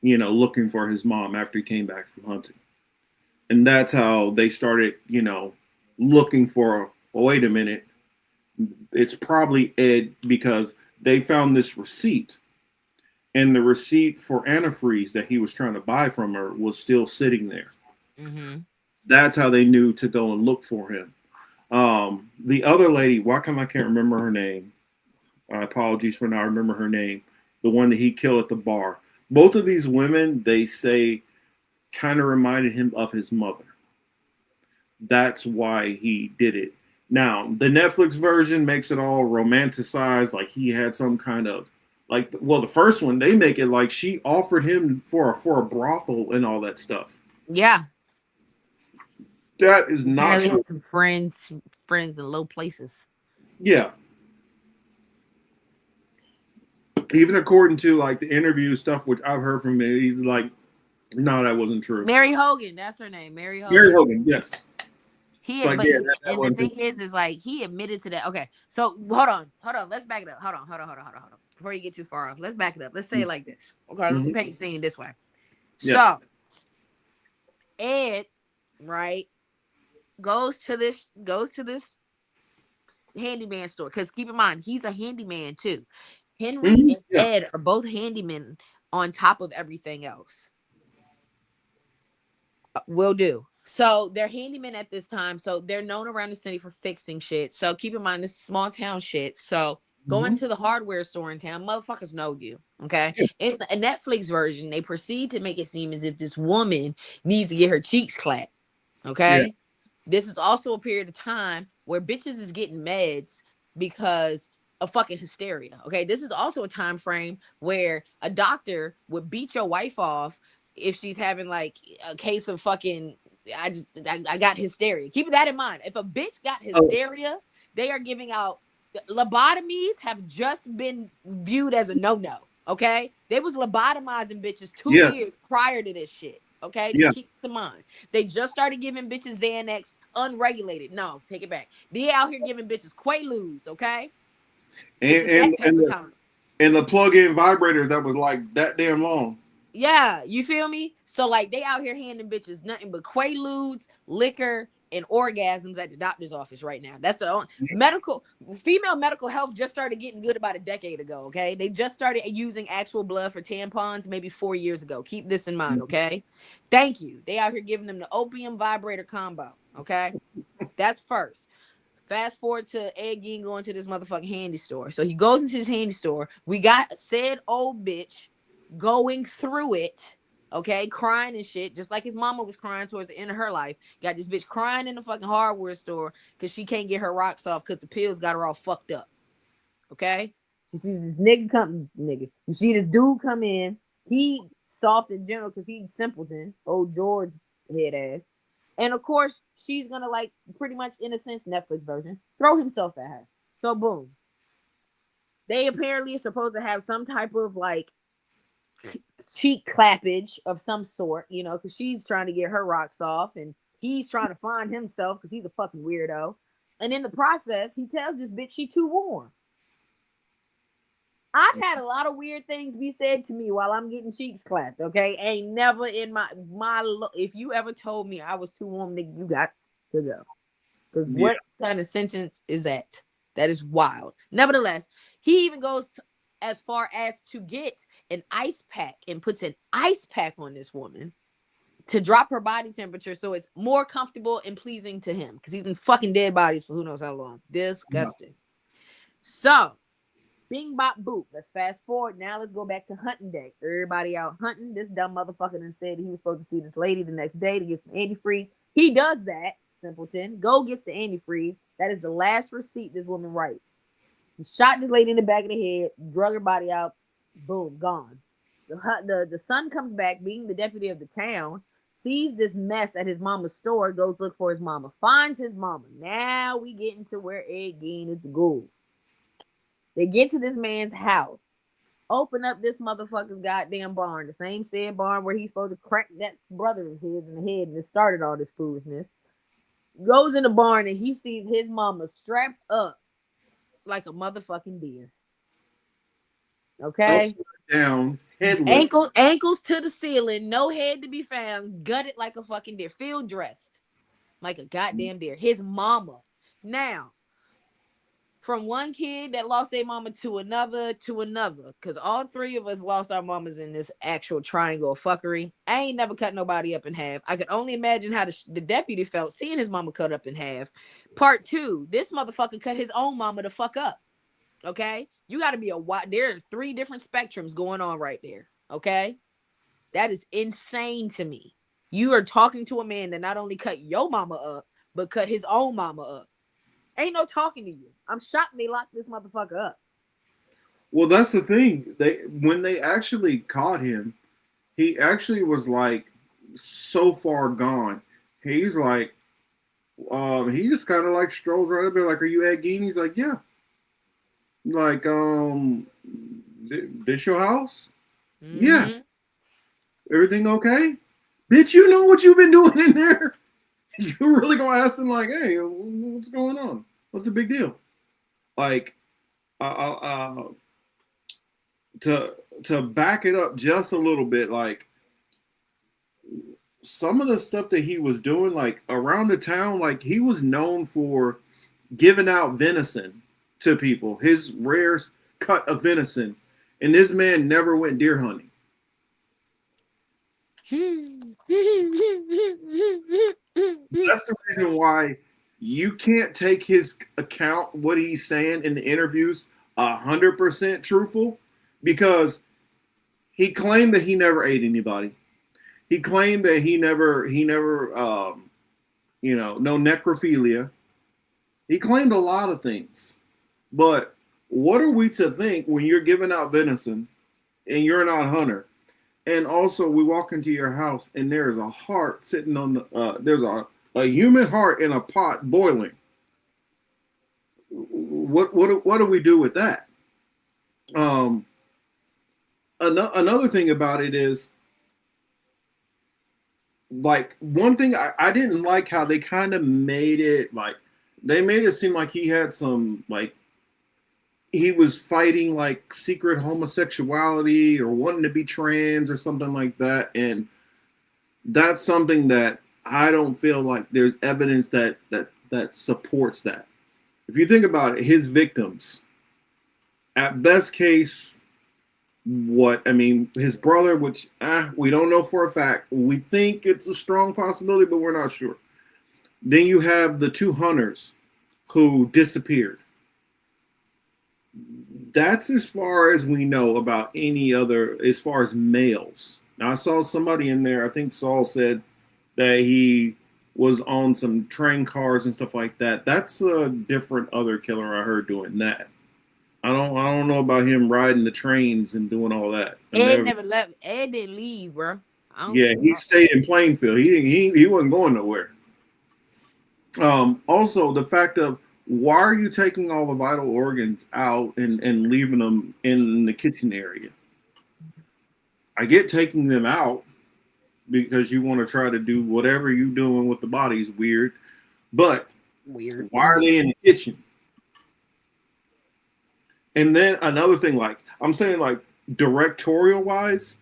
[SPEAKER 1] looking for his mom after he came back from hunting. And that's how they started, looking for, well, wait a minute, it's probably Ed because they found this receipt. And the receipt for antifreeze that he was trying to buy from her was still sitting there.
[SPEAKER 2] Hmm.
[SPEAKER 1] That's how they knew to go and look for him. The other lady, why come I can't remember her name? Apologies for not remember her name. The one that he killed at the bar. Both of these women, they say, kind of reminded him of his mother. That's why he did it. Now, the Netflix version makes it all romanticized, like he had some kind of well, the first one they make it like she offered him for a brothel and all that stuff.
[SPEAKER 2] Yeah.
[SPEAKER 1] That is not
[SPEAKER 2] Apparently
[SPEAKER 1] true.
[SPEAKER 2] had some friends in low places.
[SPEAKER 1] Yeah, even according to like the interview stuff, which I've heard from him, he's like, no, that wasn't true.
[SPEAKER 2] Mary Hogan, that's her name. Mary
[SPEAKER 1] Gary
[SPEAKER 2] Hogan.
[SPEAKER 1] Hogan, yes,
[SPEAKER 2] He
[SPEAKER 1] like
[SPEAKER 2] but
[SPEAKER 1] yeah, that
[SPEAKER 2] and the
[SPEAKER 1] wasn't true.
[SPEAKER 2] thing is like he admitted to that. Okay, so hold on. Let's back it up. Hold on. Before you get too far off, let's back it up. Let's say it like this. Okay, let me
[SPEAKER 1] Mm-hmm.
[SPEAKER 2] paint the scene this way.
[SPEAKER 1] Yeah.
[SPEAKER 2] So Ed, right, goes to this handyman store because keep in mind he's a handyman too. Henry
[SPEAKER 1] Mm-hmm.
[SPEAKER 2] and
[SPEAKER 1] Yeah.
[SPEAKER 2] Ed are both handymen on top of everything else. Will do. So they're handymen at this time. So they're known around the city for fixing shit. So keep in mind this is small town shit. So going
[SPEAKER 1] Mm-hmm.
[SPEAKER 2] to the hardware store in town, motherfuckers know you. Okay.
[SPEAKER 1] Yeah.
[SPEAKER 2] In the Netflix version, they proceed to make it seem as if this woman needs to get her cheeks clapped.
[SPEAKER 1] Yeah.
[SPEAKER 2] Okay. This is also a period of time where bitches is getting meds because of fucking hysteria. Okay. This is also a time frame where a doctor would beat your wife off if she's having like a case of fucking I got hysteria. Keep that in mind. If a bitch got
[SPEAKER 1] Oh,
[SPEAKER 2] hysteria, they are giving out lobotomies have just been viewed as a no-no. Okay. They was lobotomizing bitches 2 years
[SPEAKER 1] yes.
[SPEAKER 2] prior to this shit. Okay,
[SPEAKER 1] Yeah.
[SPEAKER 2] just keep this in mind. They just started giving bitches Xanax unregulated. No, take it back. They out here giving bitches Quaaludes. Okay, this
[SPEAKER 1] And
[SPEAKER 2] is that
[SPEAKER 1] and
[SPEAKER 2] type
[SPEAKER 1] and
[SPEAKER 2] of
[SPEAKER 1] the
[SPEAKER 2] time.
[SPEAKER 1] and the plug-in vibrators that was like that damn long.
[SPEAKER 2] Yeah, you feel me? So like they out here handing bitches nothing but Quaaludes, liquor, and orgasms at the doctor's office right now. That's the only medical female medical health just started getting good about a decade ago. Okay, they just started using actual blood for tampons maybe 4 years ago. Keep this in mind. Okay, thank you. They out here giving them the opium vibrator combo. Okay, that's first. Fast forward to Ed Gein going to this motherfucking handy store. So he goes into this handy store. We got said old bitch going through it, okay, crying and shit, just like his mama was crying towards the end of her life. Got this bitch crying in the fucking hardware store because she can't get her rocks off because the pills got her all fucked up. Okay? She sees this nigga come, nigga. You see this dude come in. He soft in general because he's simpleton, old George head ass. And of course, she's gonna like pretty much in a sense Netflix version throw himself at her. So boom, they apparently are supposed to have some type of like cheek clappage of some sort, you know, because she's trying to get her rocks off and he's trying to find himself because he's a fucking weirdo. And in the process, he tells this bitch she too warm. I've had a lot of weird things be said to me while I'm getting cheeks clapped. Okay, ain't never in my if you ever told me I was too warm, nigga, you got to go. Because
[SPEAKER 1] Yeah.
[SPEAKER 2] what kind of sentence is that? That is wild. Nevertheless, he even goes as far as to get an ice pack and puts an ice pack on this woman to drop her body temperature so it's more comfortable and pleasing to him because he's been fucking dead bodies for who knows how long.
[SPEAKER 1] Yeah.
[SPEAKER 2] Disgusting. So, bing bop boop. Let's fast forward. Now let's go back to hunting day. Everybody out hunting. This dumb motherfucker then said he was supposed to see this lady the next day to get some antifreeze. He does that, simpleton. Go gets the antifreeze. That is the last receipt this woman writes. He shot this lady in the back of the head, drug her body out. Boom, gone. The son comes back, being the deputy of the town, sees this mess at his mama's store, goes look for his mama, finds his mama. Now we get into where Ed Gein is the ghoul. They get to this man's house, open up this motherfucker's goddamn barn, the same said barn where he's supposed to crack that brother of his in the head and it started all this foolishness. Goes in the barn and he sees his mama strapped up like a motherfucking deer. Okay?
[SPEAKER 1] Upside down, headless.
[SPEAKER 2] Ankles to the ceiling, no head to be found, gutted like a fucking deer, field dressed like a goddamn deer. His mama. Now, from one kid that lost their mama to another, because all three of us lost our mamas in this actual triangle of fuckery. I ain't never cut nobody up in half. I could only imagine how the deputy felt seeing his mama cut up in half. Part two, this motherfucker cut his own mama the fuck up. Okay, you got to be a wide. There are three different spectrums going on right there. Okay, that is insane to me. You are talking to a man that not only cut your mama up, but cut his own mama up. Ain't no talking to you. I'm shocked they locked this motherfucker up.
[SPEAKER 1] Well, that's the thing. They when they actually caught him, he actually was like so far gone. He's like, He just kind of like strolls right up there, like, "Are you Ed Gein?" He's like, "Yeah." Like, this your house? Yeah.
[SPEAKER 2] Mm-hmm.
[SPEAKER 1] Everything okay? Bitch, you know what you've been doing in there? You really gonna ask them like, "Hey, what's going on? What's the big deal?" Like, uh, uh, to to back it up just a little bit, like some of the stuff that he was doing, like around the town, like he was known for giving out venison to people, his rare cut of venison, and this man never went deer hunting. That's the reason why you can't take his account, what he's saying in the interviews, 100% truthful, because he claimed that he never ate anybody. He claimed that he never, no necrophilia. He claimed a lot of things. But what are we to think when you're giving out venison and you're not a hunter? And also, we walk into your house and there's a heart sitting on the, there's a human heart in a pot boiling. What do we do with that? Um, another thing about it is, like, one thing I didn't like how they kind of made it, like they made it seem like he had some, like, he was fighting like secret homosexuality or wanting to be trans or something like that, and that's something that I don't feel like there's evidence that supports that. If you think about it, his victims, at best case, what I mean, his brother, which we don't know for a fact. We think it's a strong possibility, but we're not sure. Then you have the two hunters who disappeared. That's as far as we know about any other, as far as males. Now, I saw somebody in there, I think Saul said that he was on some train cars and stuff like that. That's a different other killer I heard doing that. I don't know about him riding the trains and doing all that. I
[SPEAKER 2] Ed
[SPEAKER 1] never.
[SPEAKER 2] never left. Ed didn't leave, bro. I don't.
[SPEAKER 1] Yeah, he stayed in Plainfield. He wasn't going nowhere. Also, the fact of, why are you taking all the vital organs out and leaving them in the kitchen area? I get taking them out because you want to try to do whatever you're doing with the bodies weird, but
[SPEAKER 2] Weird.
[SPEAKER 1] why are they in the kitchen? And then another thing, like I'm saying, like directorial wise,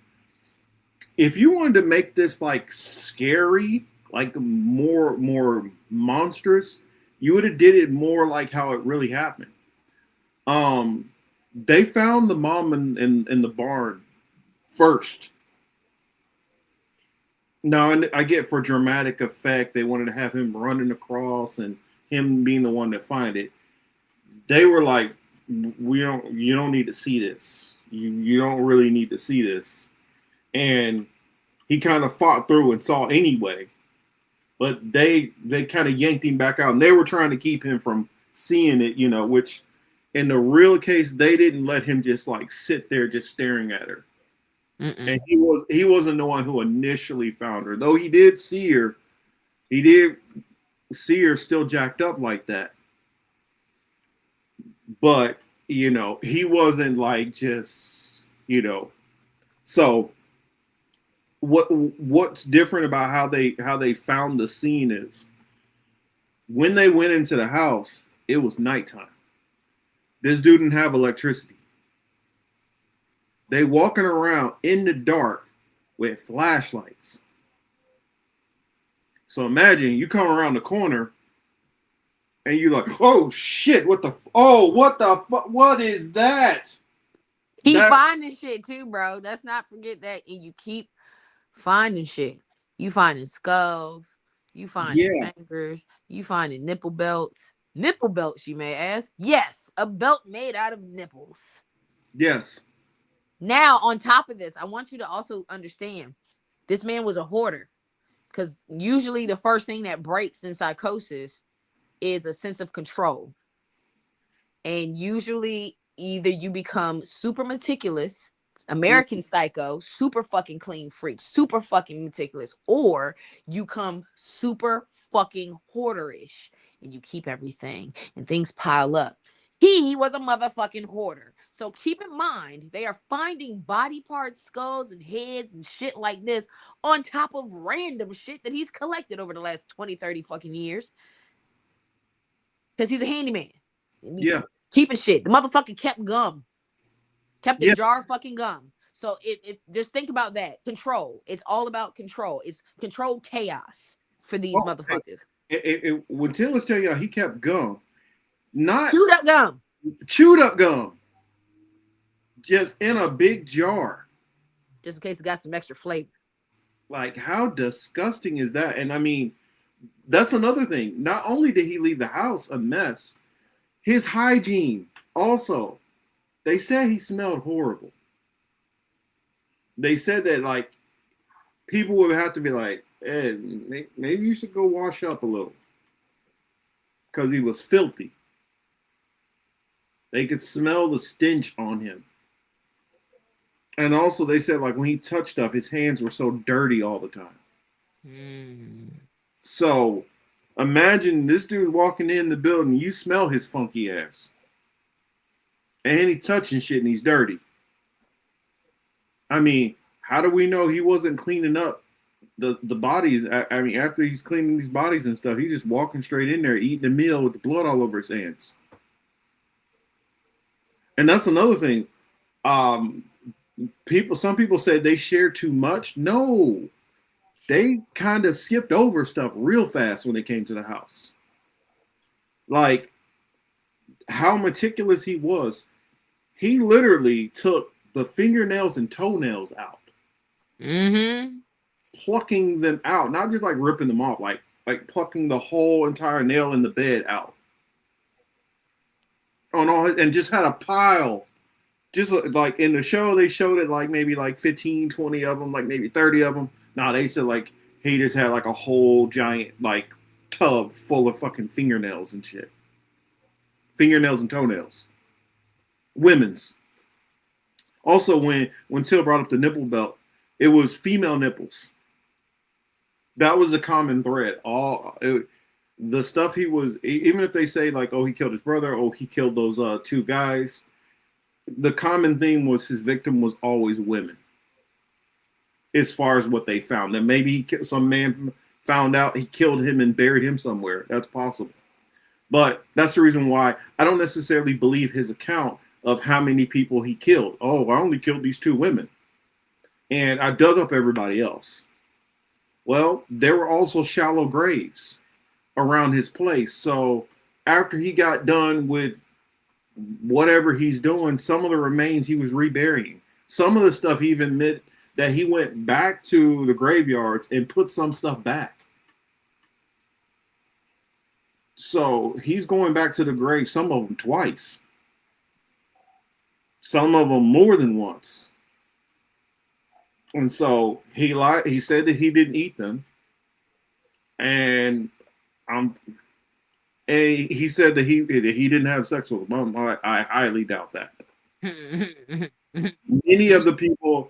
[SPEAKER 1] if you wanted to make this like scary, like more monstrous, you would have did it more like how it really happened. Um, they found the mom in the barn first. Now, and I get for dramatic effect, they wanted to have him running across and him being the one to find it. They were like, you don't need to see this. You don't really need to see this. And he kind of fought through and saw anyway. But they kind of yanked him back out, and they were trying to keep him from seeing it, which in the real case they didn't let him just like sit there just staring at her.
[SPEAKER 2] Mm-mm.
[SPEAKER 1] And he wasn't the one who initially found her, though he did see her. He did see her still jacked up like that, but he wasn't like just so what's different about how they found the scene is when they went into the house, it was nighttime. This dude didn't have electricity. They walking around in the dark with flashlights. So imagine you come around the corner and you're like, "Oh shit! What the fuck? What is that?"
[SPEAKER 2] Keep
[SPEAKER 1] That
[SPEAKER 2] finding shit too, bro. Let's not forget that. And you keep finding shit. You finding skulls. You finding
[SPEAKER 1] yeah,
[SPEAKER 2] fingers. You finding nipple belts. Nipple belts, you may ask. Yes, a belt made out of nipples.
[SPEAKER 1] yes,
[SPEAKER 2] Now, on top of this, I want you to also understand this man was a hoarder. Because usually the first thing that breaks in psychosis is a sense of control. And usually either you become super meticulous, American Psycho, super fucking clean freak, super fucking meticulous, or you come super fucking hoarderish and you keep everything and things pile up. He was a motherfucking hoarder. So keep in mind, they are finding body parts, skulls, and heads and shit like this on top of random shit that he's collected over the last 20, 30 fucking years. Because he's a handyman.
[SPEAKER 1] Yeah.
[SPEAKER 2] Keeping shit. The motherfucker kept gum. Kept a
[SPEAKER 1] Yeah.
[SPEAKER 2] jar of fucking gum. So if just think about that. Control. It's all about control. It's controlled chaos for these
[SPEAKER 1] Oh,
[SPEAKER 2] motherfuckers.
[SPEAKER 1] when Taylor's telling y'all he kept gum, not
[SPEAKER 2] Chewed up gum.
[SPEAKER 1] chewed up gum, just in a big jar.
[SPEAKER 2] Just in case it got some extra flavor.
[SPEAKER 1] Like, how disgusting is that? And I mean, that's another thing. Not only did he leave the house a mess, his hygiene also. They said he smelled horrible. They said that like people would have to be like, "Ed, maybe you should go wash up a little," because he was filthy. They could smell the stench on him. And also, they said like when he touched stuff, his hands were so dirty all the time. So imagine this dude walking in the building, you smell his funky ass. And he's touching shit and he's dirty. I mean, how do we know he wasn't cleaning up the bodies? I mean, after he's cleaning these bodies and stuff, he's just walking straight in there, eating a meal with the blood all over his hands. And that's another thing. Some people said they shared too much. No, they kind of skipped over stuff real fast when they came to the house. Like how meticulous he was. He literally took the fingernails and toenails out. Plucking them out. Not just like ripping them off, like plucking the whole entire nail in the bed out. And just had a pile. Just like in the show, they showed it like maybe like 15, 20 of them, like maybe 30 of them. Nah, they said like he just had like a whole giant like tub full of fucking fingernails and shit. Fingernails and toenails. Women's. Also, when Till brought up the nipple belt, it was female nipples. That was a common thread. The stuff he was, even if they say like, oh, he killed his brother, oh, he killed those two guys, the common theme was his victim was always women. As far as what they found, that maybe some man found out he killed him and buried him somewhere. That's possible. But that's the reason why I don't necessarily believe his account of how many people he killed. Oh, I only killed these two women. And I dug up everybody else. Well, there were also shallow graves around his place. So after he got done with whatever he's doing, some of the remains he was reburying. Some of the stuff he even admitted that he went back to the graveyards and put some stuff back. So he's going back to the grave, some of them twice. Some of them more than once. And so he lied. He said that he didn't eat them. And he said that he didn't have sex with them. I highly doubt that. Many of the people,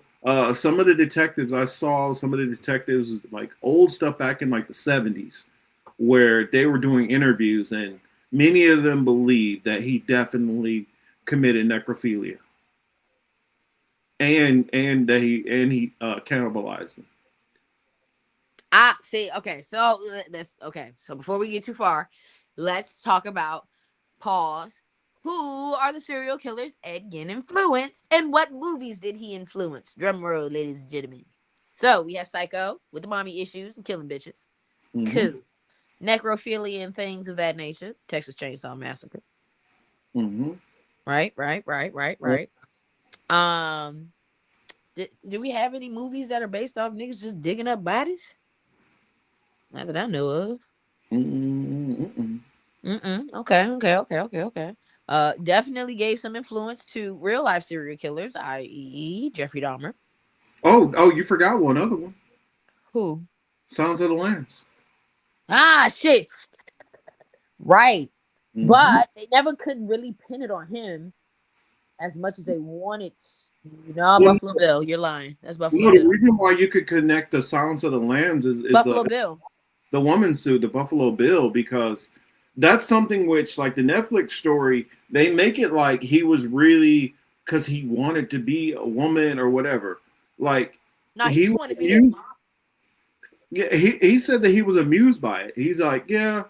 [SPEAKER 1] some of the detectives I saw, some of the detectives like old stuff back in like the 70s, where they were doing interviews, and many of them believed that he definitely committed necrophilia, and that he cannibalized them.
[SPEAKER 2] I see. Okay, so that's okay. So before we get too far, let's talk about pause. Who are the serial killers Ed Gein influenced, and what movies did he influence? Drum roll, ladies and gentlemen. So we have Psycho with the mommy issues and killing bitches.
[SPEAKER 1] Mm-hmm.
[SPEAKER 2] Cool. Necrophilia and things of that nature. Texas Chainsaw Massacre.
[SPEAKER 1] Mm-hmm.
[SPEAKER 2] Right. Do we have any movies that are based off niggas just digging up bodies? Not that I know of. Okay. Definitely gave some influence to real life serial killers, i.e., Jeffrey Dahmer.
[SPEAKER 1] Oh, you forgot one other one.
[SPEAKER 2] Who?
[SPEAKER 1] Silence of the Lambs.
[SPEAKER 2] Ah, shit. Right.
[SPEAKER 1] Mm-hmm.
[SPEAKER 2] But they never could really pin it on him as much as they wanted. Buffalo Bill. You're lying. That's Buffalo Bill.
[SPEAKER 1] The reason why you could connect the Silence of the Lambs is
[SPEAKER 2] Buffalo Bill.
[SPEAKER 1] the woman sued the Buffalo Bill because that's something which, like the Netflix story, they make it like he was really because he wanted to be a woman or whatever. Like
[SPEAKER 2] No, he
[SPEAKER 1] he
[SPEAKER 2] just
[SPEAKER 1] was
[SPEAKER 2] wanted to be their
[SPEAKER 1] amused.
[SPEAKER 2] mom.
[SPEAKER 1] Yeah, he said that he was amused by it. He's like, yeah,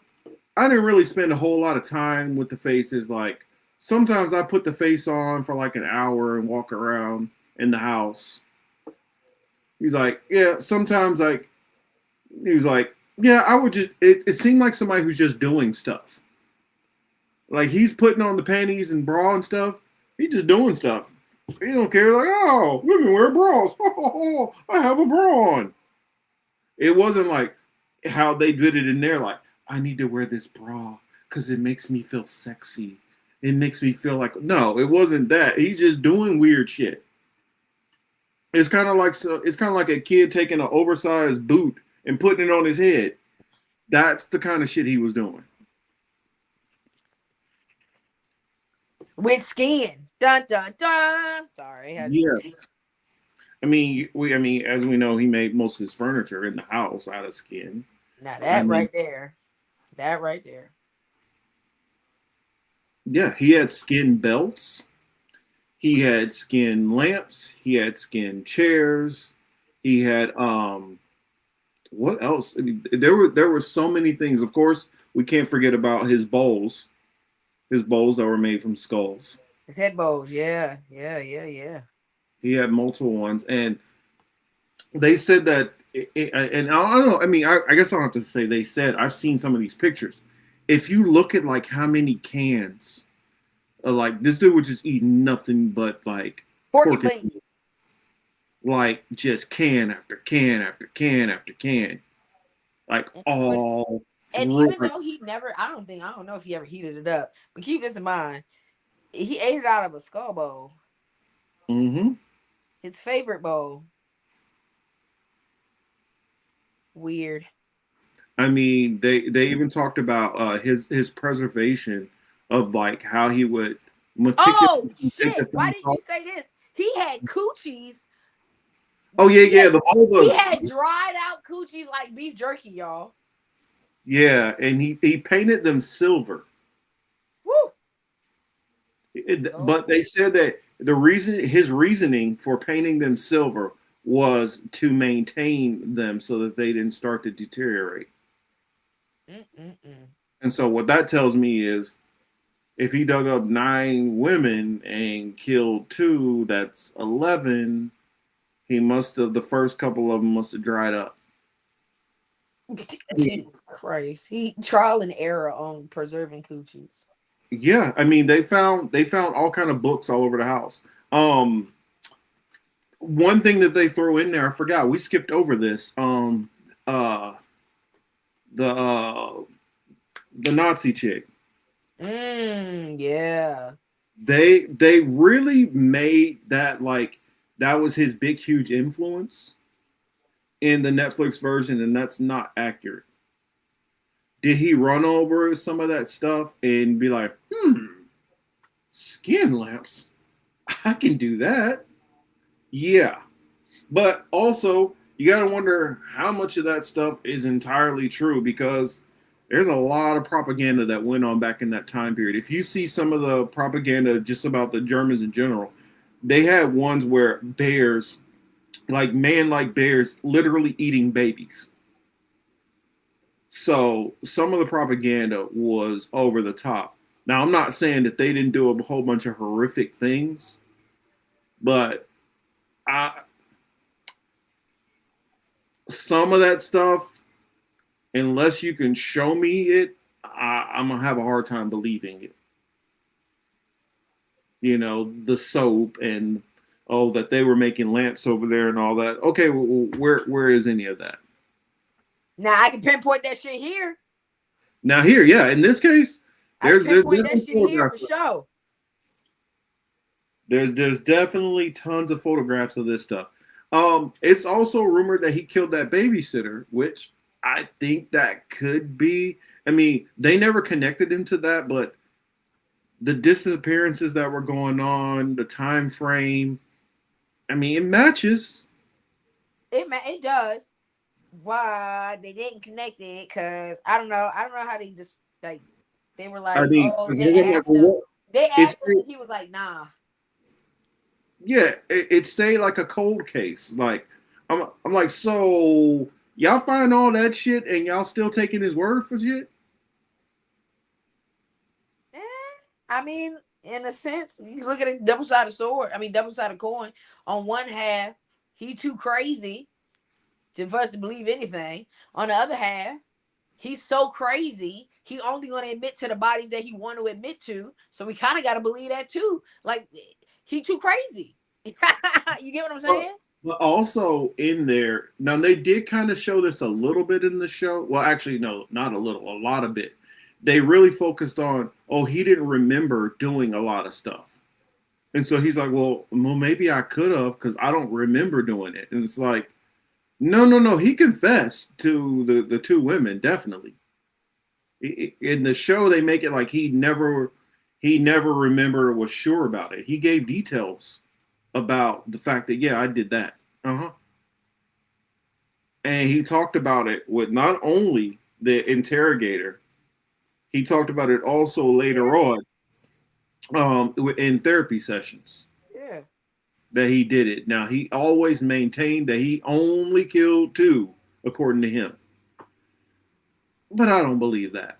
[SPEAKER 1] I didn't really spend a whole lot of time with the faces. Like sometimes I put the face on for like an hour and walk around in the house. He's like, yeah, sometimes like he was like, yeah, I would just. It seemed like somebody who's just doing stuff. Like he's putting on the panties and bra and stuff. He's just doing stuff. He don't care. Like, oh, women wear bras. Oh, I have a bra on. It wasn't like how they did it in there. Like, I need to wear this bra because it makes me feel sexy. It makes me feel like no. It wasn't that. He's just doing weird shit. It's kind of like it's kind of like a kid taking an oversized boot and putting it on his head. That's the kind of shit he was doing.
[SPEAKER 2] With skin. Dun dun dun. Sorry, I had to
[SPEAKER 1] Yeah.
[SPEAKER 2] say.
[SPEAKER 1] I mean, as we know, he made most of his furniture in the house out of skin.
[SPEAKER 2] Now
[SPEAKER 1] I
[SPEAKER 2] that
[SPEAKER 1] mean,
[SPEAKER 2] right there. That right there.
[SPEAKER 1] yeah, he had skin belts. He had skin lamps. He had skin chairs. He had what else? I mean, there were so many things. Of course, we can't forget about his bowls. His bowls that were made from skulls.
[SPEAKER 2] His head bows. Yeah. Yeah. Yeah. Yeah.
[SPEAKER 1] He had multiple ones, and they said that. And I don't know. I mean, I guess I don't have to say they said. I've seen some of these pictures. If you look at like how many cans, like this dude would just eat nothing but like
[SPEAKER 2] Pork and
[SPEAKER 1] pork and
[SPEAKER 2] beans.
[SPEAKER 1] like just can after can after can after can, like
[SPEAKER 2] And, but
[SPEAKER 1] all
[SPEAKER 2] and
[SPEAKER 1] through.
[SPEAKER 2] even though he never, I don't know if he ever heated it up. But keep this in mind. He ate it out of a skull bowl.
[SPEAKER 1] Mm-hmm.
[SPEAKER 2] His favorite bowl. Weird.
[SPEAKER 1] I mean, they even talked about his preservation of like how he would
[SPEAKER 2] Oh
[SPEAKER 1] meticulously take the
[SPEAKER 2] shit! Why
[SPEAKER 1] things
[SPEAKER 2] didn't
[SPEAKER 1] off.
[SPEAKER 2] you say this? He had coochies.
[SPEAKER 1] Oh yeah,
[SPEAKER 2] He
[SPEAKER 1] yeah,
[SPEAKER 2] had
[SPEAKER 1] the
[SPEAKER 2] he
[SPEAKER 1] vulvas.
[SPEAKER 2] had dried out coochies like beef jerky, y'all.
[SPEAKER 1] Yeah, and he painted them silver.
[SPEAKER 2] Woo!
[SPEAKER 1] But
[SPEAKER 2] Oh.
[SPEAKER 1] they said that the reason his reasoning for painting them silver was to maintain them so that they didn't start to deteriorate.
[SPEAKER 2] Mm-mm-mm.
[SPEAKER 1] And so what that tells me is if he dug up 9 women and killed two, that's 11. He must have, the first couple of them must have dried up.
[SPEAKER 2] Jesus Christ. He trial and error on preserving coochies.
[SPEAKER 1] Yeah, I mean they found all kind of books all over the house. Um, one thing that they throw in there, I forgot, we skipped over this. Uh, the the Nazi chick.
[SPEAKER 2] Yeah.
[SPEAKER 1] They really made that like that was his big huge influence in the Netflix version, and that's not accurate. Did he run over some of that stuff and be like, skin lamps? I can do that. Yeah. But also, you got to wonder how much of that stuff is entirely true because there's a lot of propaganda that went on back in that time period. If you see some of the propaganda just about the Germans in general, they had ones where bears, like bears, literally eating babies. So some of the propaganda was over the top. Now, I'm not saying that they didn't do a whole bunch of horrific things, but I, some of that stuff, unless you can show me it, I'm gonna have a hard time believing it. You know, the soap and oh, that they were making lamps over there and all that. Okay, well, where is any of that?
[SPEAKER 2] Now I can pinpoint that shit here.
[SPEAKER 1] Now here, yeah, in this case,
[SPEAKER 2] I can
[SPEAKER 1] there's
[SPEAKER 2] pinpoint that
[SPEAKER 1] definitely
[SPEAKER 2] shit here for
[SPEAKER 1] photographs.
[SPEAKER 2] sure.
[SPEAKER 1] There's definitely tons of photographs of this stuff. It's also rumored that he killed that babysitter, which I think that could be. I mean, they never connected into that, but the disappearances that were going on, the time frame, I mean, it matches.
[SPEAKER 2] It does. why they didn't connect it, because I don't know how they just like they were
[SPEAKER 1] I
[SPEAKER 2] like,
[SPEAKER 1] mean,
[SPEAKER 2] oh,
[SPEAKER 1] 'cause I'm like, well, what?
[SPEAKER 2] they
[SPEAKER 1] It's
[SPEAKER 2] asked him and he was like, nah.
[SPEAKER 1] yeah, it say like a cold case. Like I'm like, so y'all find all that shit and y'all still taking his word for shit?
[SPEAKER 2] Eh, I mean, in a sense, you look at a double-sided sword. I mean, double-sided coin. On one half, he too crazy for us to believe anything. On the other half, he's so crazy, he only going to admit to the bodies that he want to admit to. So we kind of got to believe that too. Like, he too crazy. You get what I'm
[SPEAKER 1] But,
[SPEAKER 2] saying?
[SPEAKER 1] but also in there, now they did kind of show this a little bit in the show. Well, actually, no, not a little, a lot of it. They really focused on, oh, he didn't remember doing a lot of stuff. And so he's like, well, maybe I could have because I don't remember doing it. And it's like, no, no, no. He confessed to the two women, definitely. In the show, they make it like he never remembered or was sure about it. He gave details about the fact that yeah, I did that. Uh-huh. And he talked about it with not only the interrogator, he talked about it also later
[SPEAKER 2] Yeah.
[SPEAKER 1] on in therapy sessions
[SPEAKER 2] Yeah.
[SPEAKER 1] that he did it. Now he always maintained that he only killed two, according to him. But I don't believe that.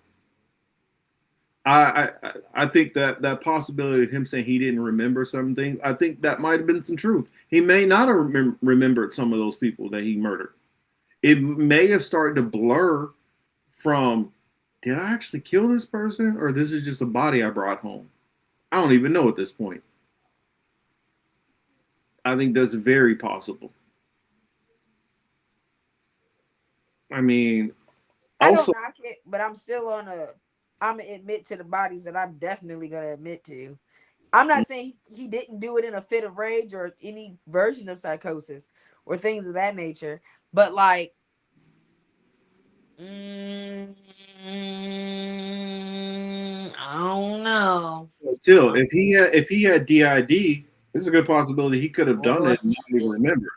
[SPEAKER 1] I think that that possibility of him saying he didn't remember some things, I think that might have been some truth. He may not have remembered some of those people that he murdered. It may have started to blur from, did I actually kill this person or this is just a body I brought home? I don't even know at this point. I think that's very possible. I mean,
[SPEAKER 2] I don't
[SPEAKER 1] also,
[SPEAKER 2] knock it, but I'm still on a. I'm gonna admit to the bodies that I'm definitely gonna admit to. I'm not saying he didn't do it in a fit of rage or any version of psychosis or things of that nature, but like, mm, I don't know.
[SPEAKER 1] still,
[SPEAKER 2] I,
[SPEAKER 1] if he had DID, there's a good possibility he could have done
[SPEAKER 2] oh
[SPEAKER 1] it and not even
[SPEAKER 2] shit,
[SPEAKER 1] remember.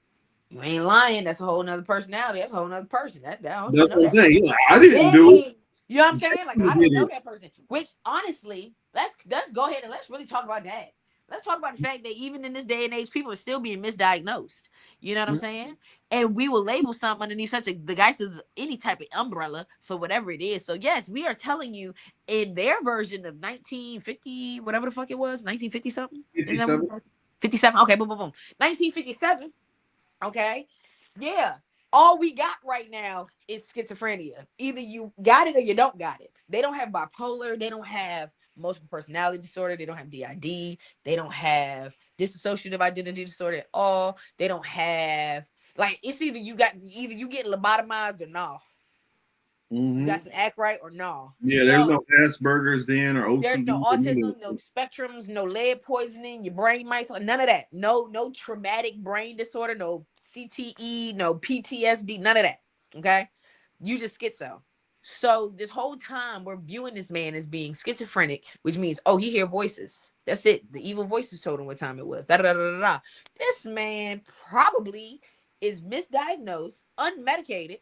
[SPEAKER 2] you ain't lying. That's a whole nother personality. That's a whole nother person. I don't even
[SPEAKER 1] That's
[SPEAKER 2] know
[SPEAKER 1] what I'm
[SPEAKER 2] that
[SPEAKER 1] saying.
[SPEAKER 2] person.
[SPEAKER 1] He's like, I didn't do it.
[SPEAKER 2] Dang. You know what I'm saying? Like, I
[SPEAKER 1] Jason
[SPEAKER 2] don't
[SPEAKER 1] did
[SPEAKER 2] know
[SPEAKER 1] it.
[SPEAKER 2] that person. Which honestly, let's go ahead and let's really talk about that. Let's talk about the fact that even in this day and age, people are still being misdiagnosed. You know what I'm saying? And we will label something underneath such a the guy says any type of umbrella for whatever it is. So yes, we are telling you in their version of 1950, whatever the fuck it was, 1950 something. Isn't that what
[SPEAKER 1] 57.
[SPEAKER 2] 57? Okay, boom, boom, boom. 1957. Okay. Yeah. All we got right now is schizophrenia. Either you got it or you don't got it. They don't have bipolar. They don't have multiple personality disorder. They don't have DID. They don't have dissociative identity disorder at all. They don't have like it's either you get lobotomized or no. You
[SPEAKER 1] Mm-hmm.
[SPEAKER 2] got some act right or no.
[SPEAKER 1] Yeah, there's no
[SPEAKER 2] So
[SPEAKER 1] Asperger's then or
[SPEAKER 2] there's no
[SPEAKER 1] OCD or none of
[SPEAKER 2] autism, no
[SPEAKER 1] that.
[SPEAKER 2] spectrums, no lead poisoning, your brain mice, none of that. No traumatic brain disorder, no CTE, no PTSD, none of that. Okay. You just schizo. So this whole time we're viewing this man as being schizophrenic, which means, oh, he hear voices. That's it. The evil voices told him what time it was. Da, da, da, da, da. This man probably is misdiagnosed, unmedicated,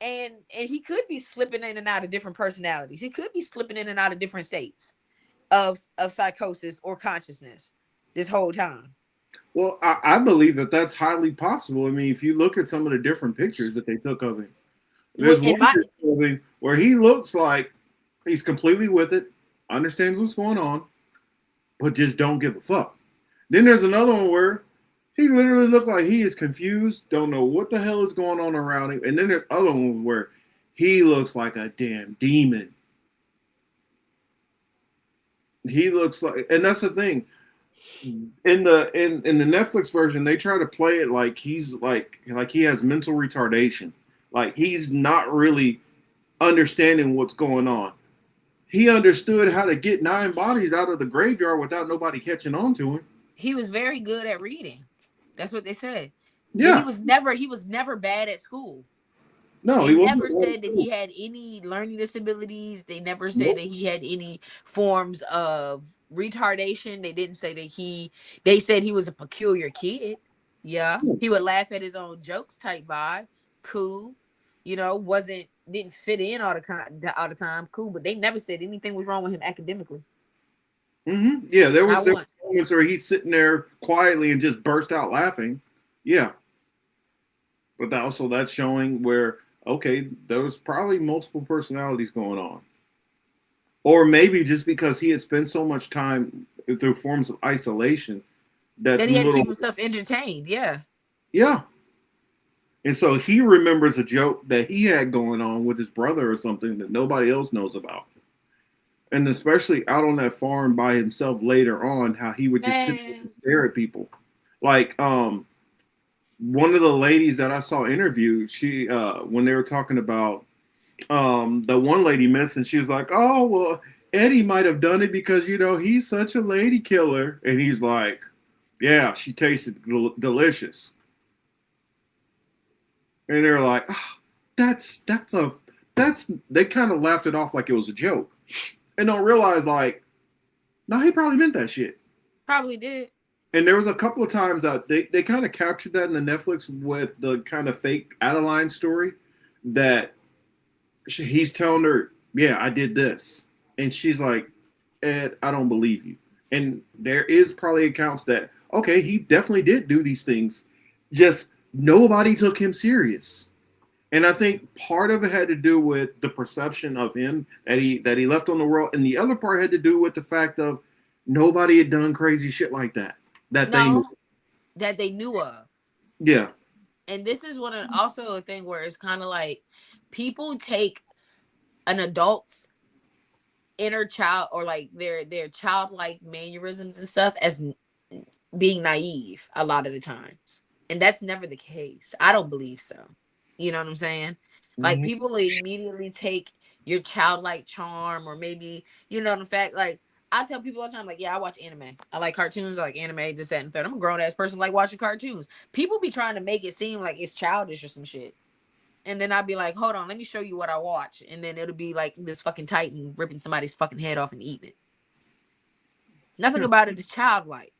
[SPEAKER 2] and he could be slipping in and out of different personalities. He could be slipping in and out of different states of psychosis or consciousness this whole time.
[SPEAKER 1] Well, I believe that that's highly possible. I mean, if you look at some of the different pictures that they took of him, there's
[SPEAKER 2] In
[SPEAKER 1] one
[SPEAKER 2] my
[SPEAKER 1] picture of him where he looks like he's completely with it, understands what's going on, but just don't give a fuck. Then there's another one where he literally looked like he is confused, don't know what the hell is going on around him. And then there's other ones where he looks like a damn demon. He looks like, and that's the thing. In the Netflix version, they try to play it like he's like he has mental retardation. Like he's not really understanding what's going on. He understood how to get nine bodies out of the graveyard without nobody catching on to him.
[SPEAKER 2] he was very good at reading. That's what they said. Yeah,
[SPEAKER 1] Yeah,
[SPEAKER 2] he was never bad at school.
[SPEAKER 1] no,
[SPEAKER 2] They
[SPEAKER 1] he wasn't.
[SPEAKER 2] never said that he had any learning disabilities. They never said that
[SPEAKER 1] Nope.
[SPEAKER 2] he had any forms of retardation. They didn't say that they said he was a peculiar kid. Yeah. He would laugh at his own jokes type vibe. Cool. wasn't didn't fit in all the time. Cool, but they never said anything was wrong with him academically.
[SPEAKER 1] Yeah, there was
[SPEAKER 2] Not
[SPEAKER 1] there
[SPEAKER 2] one.
[SPEAKER 1] were moments where he's sitting there quietly and just burst out laughing. Yeah, but also that's showing where okay, there was probably multiple personalities going on, or maybe just because he had spent so much time through forms of isolation that
[SPEAKER 2] That he
[SPEAKER 1] them
[SPEAKER 2] had to
[SPEAKER 1] little
[SPEAKER 2] keep himself entertained. Yeah.
[SPEAKER 1] yeah, and so he remembers a joke that he had going on with his brother or something that nobody else knows about. And especially out on that farm by himself later on, how he would just sit there and
[SPEAKER 2] Man.
[SPEAKER 1] stare at people. Like one of the ladies that I saw interviewed, she when they were talking about the one lady missing, she was like, "Oh well, Eddie might have done it because he's such a lady killer," and he's like, "Yeah, she tasted delicious," and they're like, oh, that's a that's." They kind of laughed it off like it was a joke, and don't realize like, no, he probably meant that shit.
[SPEAKER 2] Probably did.
[SPEAKER 1] And there was a couple of times that they kind of captured that in the Netflix with the kind of fake Adeline story that he's telling her, "Yeah, I did this," and she's like, "Ed, I don't believe you." And there is probably accounts that okay, he definitely did do these things, just nobody took him serious. And I think part of it had to do with the perception of him that he left on the world, and the other part had to do with the fact of nobody had done crazy shit like that they knew.
[SPEAKER 2] No, that they knew of.
[SPEAKER 1] Yeah.
[SPEAKER 2] And this is one of also a thing where it's kind of like people take an adult's inner child or like their childlike mannerisms and stuff as being naive a lot of the times. And that's never the case. I don't believe so. You know what I'm saying? Like
[SPEAKER 1] Mm-hmm.
[SPEAKER 2] people immediately take your childlike charm or maybe, the fact like I tell people all the time, like, yeah, I watch anime. I like cartoons, I like anime, this, that, and third. I'm a grown ass person like watching cartoons. People be trying to make it seem like it's childish or some shit. And then I'd be like, hold on, let me show you what I watch. And then it'll be like this fucking titan ripping somebody's fucking head off and eating it. Nothing
[SPEAKER 1] Yeah.
[SPEAKER 2] about it is childlike,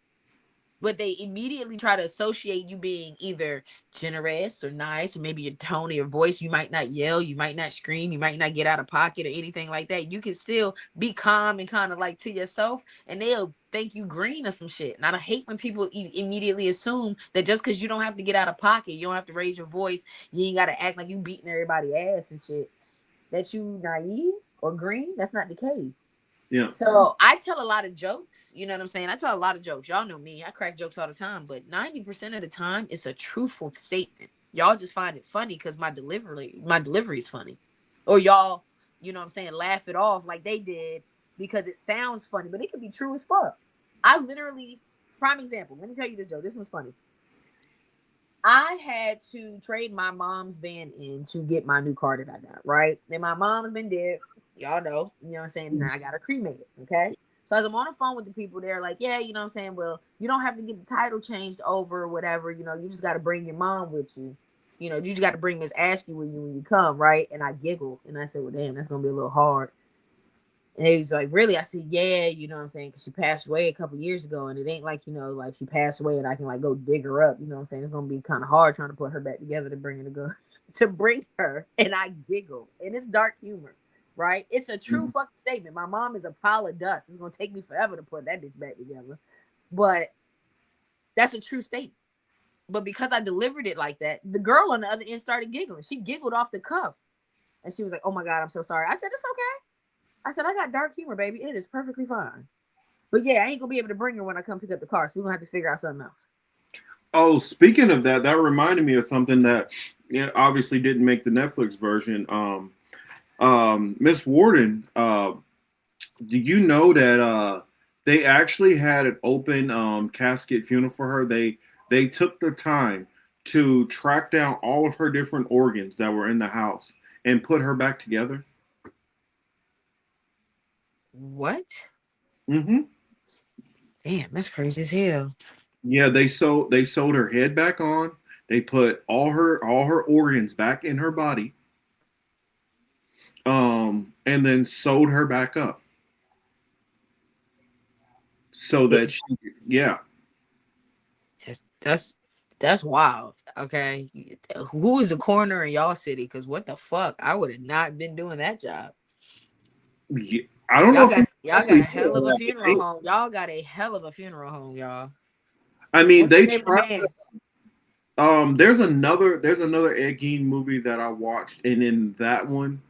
[SPEAKER 2] but they immediately try to associate you being either generous or nice, or maybe your tone of your voice. You might not yell, you might not scream, you might not get out of pocket or anything like that. You can still be calm and kind of like to yourself, and they'll think you green or some shit. And I hate when people immediately assume that just because you don't have to get out of pocket, you don't have to raise your voice, you ain't got to act like you beating everybody ass and shit, that you naive or green. That's not the case.
[SPEAKER 1] Yeah.
[SPEAKER 2] So I tell a lot of jokes. You know what I'm saying? I tell a lot of jokes. Y'all know me. I crack jokes all the time, but 90% of the time it's a truthful statement. Y'all just find it funny because my delivery is funny. Or y'all, what I'm saying, laugh it off like they did because it sounds funny, but it could be true as fuck. I literally, prime example, let me tell you this joke. This one's funny. I had to trade my mom's van in to get my new car that I got, right? And my mom's been dead. Y'all know, what I'm saying? Now I got her cremated, okay? So as I'm on the phone with the people, they're like, yeah, what I'm saying? Well, you don't have to get the title changed over or whatever. You just got to bring your mom with you. You just got to bring Miss Ashley with you when you come, right? And I giggled and I said, well, damn, that's going to be a little hard. And he was like, really? I said, yeah, what I'm saying? Because she passed away a couple years ago. And it ain't like, like she passed away and I can like go dig her up. What I'm saying? It's going to be kind of hard trying to put her back together to bring her to go to bring her. And I giggle. And it's dark humor, right? It's a true
[SPEAKER 1] Mm-hmm.
[SPEAKER 2] fucking statement. My mom is a pile of dust. It's going to take me forever to put that bitch back together. But that's a true statement. But because I delivered it like that, the girl on the other end started giggling. She giggled off the cuff. And she was like, oh my God, I'm so sorry. I said, it's okay. I said, I got dark humor, baby. It is perfectly fine. But yeah, I ain't gonna be able to bring her when I come pick up the car. So we're gonna have to figure out something else.
[SPEAKER 1] Oh, speaking of that, that reminded me of something that obviously didn't make the Netflix version. Miss Warden, do you know that they actually had an open casket funeral for her? They took the time to track down all of her different organs that were in the house and put her back together.
[SPEAKER 2] What?
[SPEAKER 1] Mm-hmm.
[SPEAKER 2] Damn, that's crazy as hell.
[SPEAKER 1] Yeah, they sewed her head back on. They put all her organs back in her body, and then sewed her back up so
[SPEAKER 2] It,
[SPEAKER 1] that she, yeah,
[SPEAKER 2] that's That's wild. Okay. Who is the coroner in y'all city? Because what the fuck? I would have not been doing that job.
[SPEAKER 1] Yeah, I don't know who
[SPEAKER 2] Y'all got
[SPEAKER 1] exactly
[SPEAKER 2] a
[SPEAKER 1] did
[SPEAKER 2] hell of a
[SPEAKER 1] that, but
[SPEAKER 2] funeral home. Y'all got a hell of a funeral home, y'all.
[SPEAKER 1] I mean,
[SPEAKER 2] What's the
[SPEAKER 1] they
[SPEAKER 2] name of the
[SPEAKER 1] tried.
[SPEAKER 2] man?
[SPEAKER 1] There's another Ed Gein movie that I watched, and in that one,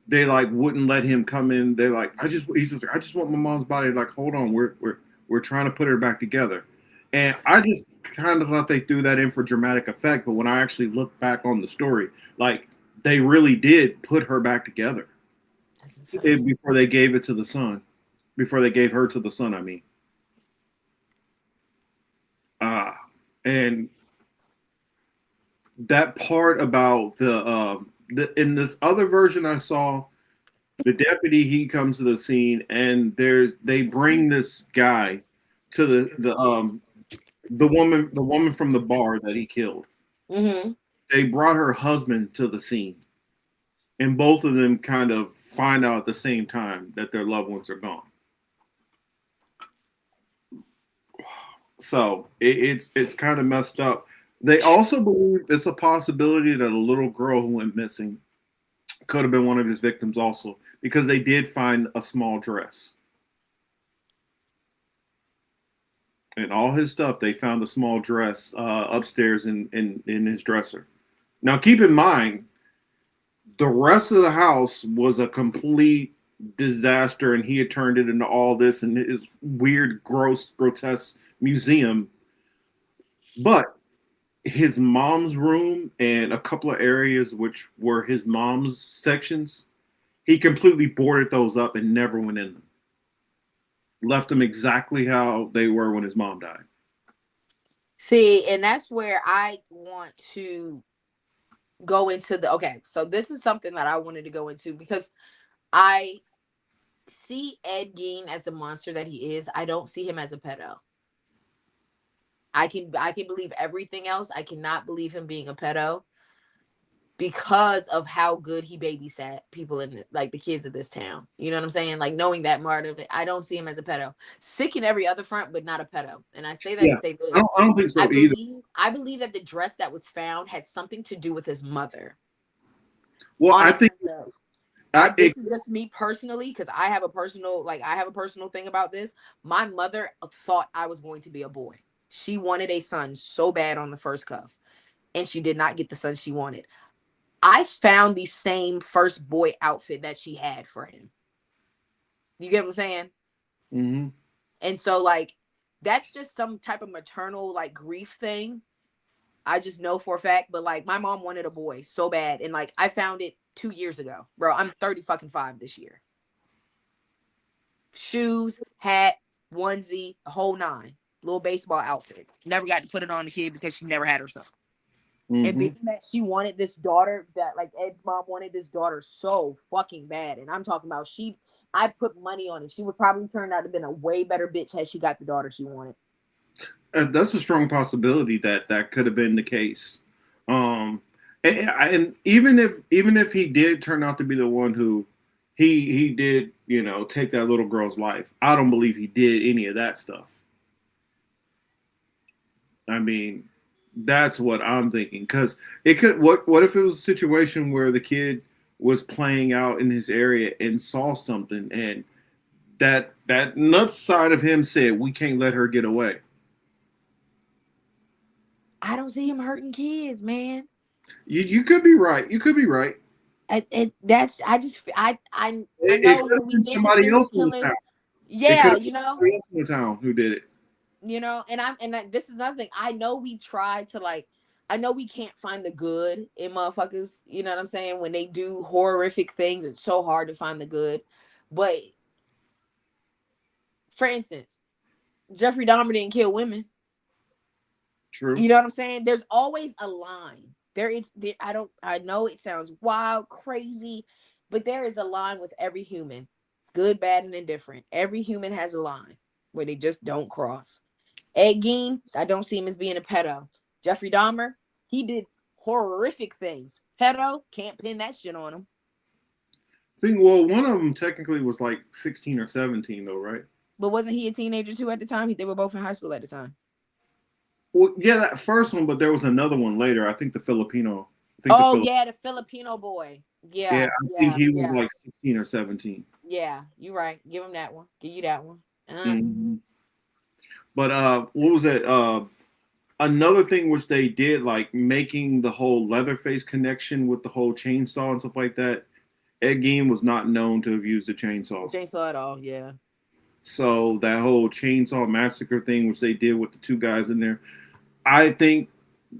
[SPEAKER 1] they like wouldn't let him come in. They're like, he's just like, I just want my mom's body. Like, hold on, we're trying to put her back together. And I just kind of thought they threw that in for dramatic effect, but when I actually look back on the story, like they really did put her back together
[SPEAKER 2] That's insane.
[SPEAKER 1] before they gave it to the son, before they gave her to the son. I mean, and that part about the in this other version I saw, the deputy he comes to the scene and they bring this guy to the woman from the bar that he killed.
[SPEAKER 2] Mm-hmm.
[SPEAKER 1] They brought her husband to the scene, and both of them kind of find out at the same time that their loved ones are gone. So it's kind of messed up. They also believe it's a possibility that a little girl who went missing could have been one of his victims also, because they did find a small dress. And all his stuff, they found a small dress upstairs in his dresser. Now, keep in mind, the rest of the house was a complete disaster, and he had turned it into all this and his weird, gross, grotesque museum. But his mom's room and a couple of areas which were his mom's sections, he completely boarded those up and never went in them. Left them exactly how they were when his mom died.
[SPEAKER 2] See, and that's where I want to go into the okay. So this is something that I wanted to go into because I see Ed Gein as a monster that he is. I don't see him as a pedo. I can believe everything else. I cannot believe him being a pedo because of how good he babysat people in like the kids of this town. You know what I'm saying? Like knowing that part of it, I don't see him as a pedo. Sick in every other front, but not a pedo. And I say that
[SPEAKER 1] Yeah,
[SPEAKER 2] to say
[SPEAKER 1] I
[SPEAKER 2] this:
[SPEAKER 1] don't think
[SPEAKER 2] I
[SPEAKER 1] so either.
[SPEAKER 2] believe I believe that the dress that was found had something to do with his mother.
[SPEAKER 1] Well,
[SPEAKER 2] On
[SPEAKER 1] I
[SPEAKER 2] a
[SPEAKER 1] think
[SPEAKER 2] kind of
[SPEAKER 1] it,
[SPEAKER 2] this is just me personally because I have a personal thing about this. My mother thought I was going to be a boy. She wanted a son so bad on the first cuff, and she did not get the son she wanted. I found the same first boy outfit that she had for him. You get what I'm saying?
[SPEAKER 1] mhm.
[SPEAKER 2] And so like that's just some type of maternal like grief thing. I just know for a fact, but like my mom wanted a boy so bad and like I found it 2 years ago. Bro, I'm 30 fucking 5 this year. Shoes, hat, onesie, the whole nine. Little baseball outfit. Never got to put it on the kid because she never had her son. And being
[SPEAKER 1] Mhm.
[SPEAKER 2] that she wanted this daughter, that like Ed's mom wanted this daughter so fucking bad. And I'm talking about I put money on it. She would probably turn out to have been a way better bitch had she got the daughter she wanted.
[SPEAKER 1] That's a strong possibility that that could have been the case. Um, and even if he did turn out to be the one who he did, take that little girl's life, I don't believe he did any of that stuff. I mean, that's what I'm thinking. Because it could. What if it was a situation where the kid was playing out in his area and saw something, and that nuts side of him said, "We can't let her get away."
[SPEAKER 2] I don't see him hurting kids, man.
[SPEAKER 1] You could be right. You could be right.
[SPEAKER 2] That's I
[SPEAKER 1] It
[SPEAKER 2] know
[SPEAKER 1] could
[SPEAKER 2] when
[SPEAKER 1] have
[SPEAKER 2] we
[SPEAKER 1] been
[SPEAKER 2] mention
[SPEAKER 1] somebody
[SPEAKER 2] serial
[SPEAKER 1] else in the town.
[SPEAKER 2] killers,
[SPEAKER 1] It could
[SPEAKER 2] yeah,
[SPEAKER 1] have been somebody else in the town who did it.
[SPEAKER 2] this is nothing. I know we try to like, I know we can't find the good in motherfuckers. You know what I'm saying? When they do horrific things, it's so hard to find the good. But for instance, Jeffrey Dahmer didn't kill women.
[SPEAKER 1] True.
[SPEAKER 2] You know what I'm saying? There's always a line. I don't, I know it sounds wild, crazy, but there is a line with every human, good, bad, and indifferent. Every human has a line where they just don't cross. Ed Gein, I don't see him as being a pedo. Jeffrey Dahmer, he did horrific things. Pedo, can't pin that shit on him.
[SPEAKER 1] Well, one of them technically was like 16 or 17, though, right?
[SPEAKER 2] But wasn't he a teenager too at the time? They were both in high school at the time.
[SPEAKER 1] Well, yeah, that first one, but there was another one later. I think the Filipino. I think the
[SPEAKER 2] Oh
[SPEAKER 1] Philip.
[SPEAKER 2] yeah, the Filipino boy.
[SPEAKER 1] Yeah,
[SPEAKER 2] Yeah,
[SPEAKER 1] I think
[SPEAKER 2] yeah,
[SPEAKER 1] he was
[SPEAKER 2] yeah,
[SPEAKER 1] like 16 or 17.
[SPEAKER 2] yeah. You right. Give him that one. Give you that one.
[SPEAKER 1] Hmm. But what was it? Another thing which they did, like making the whole Leatherface connection with the whole chainsaw and stuff like that. Ed Gein was not known to have used a
[SPEAKER 2] The
[SPEAKER 1] chainsaw.
[SPEAKER 2] chainsaw at all. Yeah.
[SPEAKER 1] So that whole chainsaw massacre thing, which they did with the two guys in there, I think,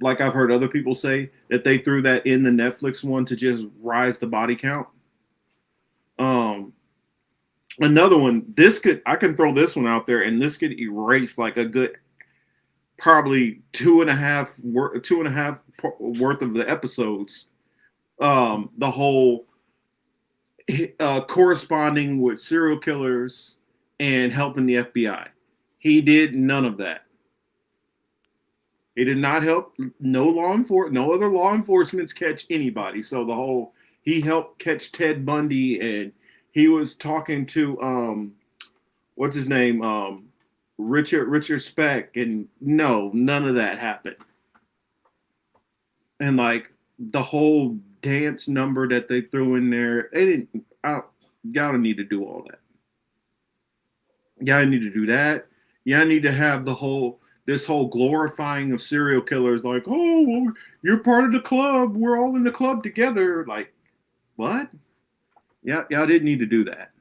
[SPEAKER 1] like I've heard other people say, that they threw that in the Netflix one to just rise the body count. Um, Another one, this could I can throw this one out there, and this could erase like a good probably two and a half worth of the episodes. The whole corresponding with serial killers and helping the FBI. He did none of that. He did not help no other law enforcement catch anybody. So the whole he helped catch Ted Bundy, and he was talking to what's his name Richard Speck, and no, none of that happened. And like the whole dance number that they threw in there, they didn't. Y'all don't need to do all that. Y'all need to do that. Y'all need to have the whole this whole glorifying of serial killers, like, oh, well, you're part of the club. We're all in the club together. Like, what? Yeah, y'all didn't need to do that.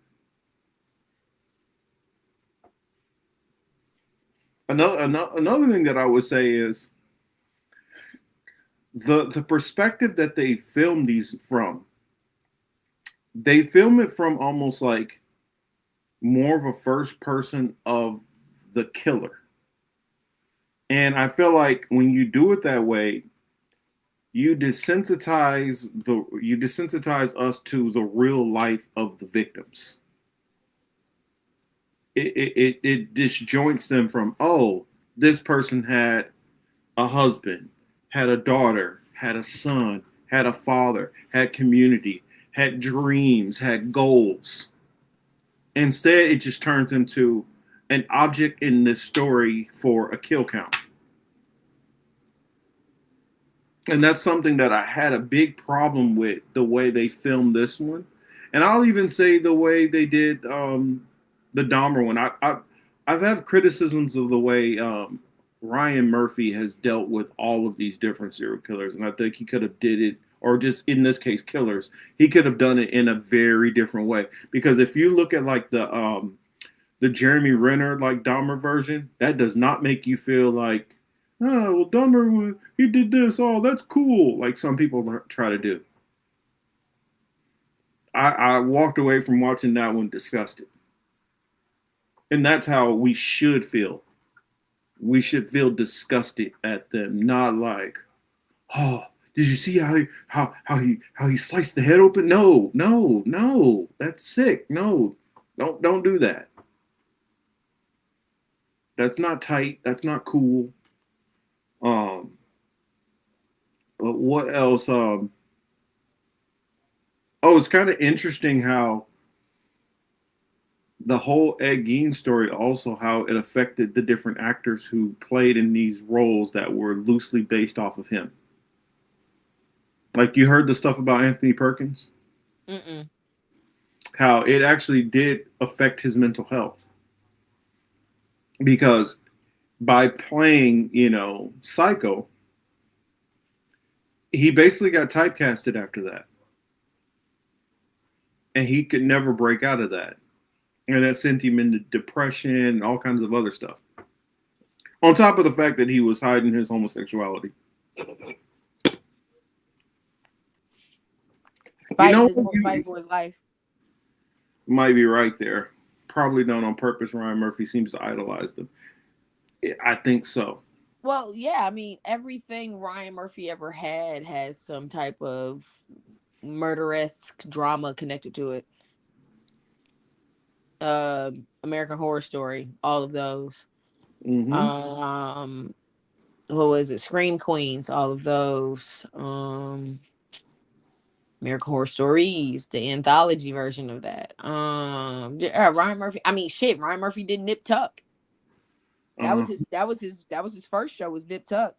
[SPEAKER 1] Another thing that I would say is the perspective that they film these from. They film it from almost like more of a first person of the killer. And I feel like when you do it that way, you desensitize us to the real life of the victims. It disjoints them from, oh, this person had a husband, had a daughter, had a son, had a father, had community, had dreams, had goals. Instead, it just turns into an object in this story for a kill count. And that's something that I had a big problem with the way they filmed this one. And I'll even say the way they did the Dahmer one. I've had criticisms of the way Ryan Murphy has dealt with all of these different serial killers, and I think he could have did it, or just in this case, killers. He could have done it in a very different way. Because if you look at like the Jeremy Renner like Dahmer version, that does not make you feel like, oh, well, Dahmer, he did this. Oh, that's cool. Like some people try to do. I walked away from watching that one disgusted. And that's how we should feel. We should feel disgusted at them, not like, oh, did you see how he sliced the head open? No, no, no. That's sick. No, don't do that. That's not tight. That's not cool. Um, but what else? Oh, it's kind of interesting how the whole Ed Gein story, also how it affected the different actors who played in these roles that were loosely based off of him. Like you heard the stuff about Anthony Perkins,
[SPEAKER 2] Mm-mm.
[SPEAKER 1] how it actually did affect his mental health because by playing, Psycho, he basically got typecasted after that, and he could never break out of that, and that sent him into depression and all kinds of other stuff. On top of the fact that he was hiding his homosexuality. You know,
[SPEAKER 2] Fighting
[SPEAKER 1] you
[SPEAKER 2] for his life.
[SPEAKER 1] might be right there. Probably done on purpose. Ryan Murphy seems to idolize them. I think so.
[SPEAKER 2] Well, yeah, I mean, everything Ryan Murphy ever had has some type of murderous drama connected to it. American Horror Story, all of those.
[SPEAKER 1] Hmm.
[SPEAKER 2] Um, what was it? Scream Queens, all of those. American Horror Stories, the anthology version of that. Yeah, Ryan Murphy. I mean, shit, Ryan Murphy did Nip Tuck. That
[SPEAKER 1] Uh,
[SPEAKER 2] was his. That was his. That was his first show. Was Nip Tuck.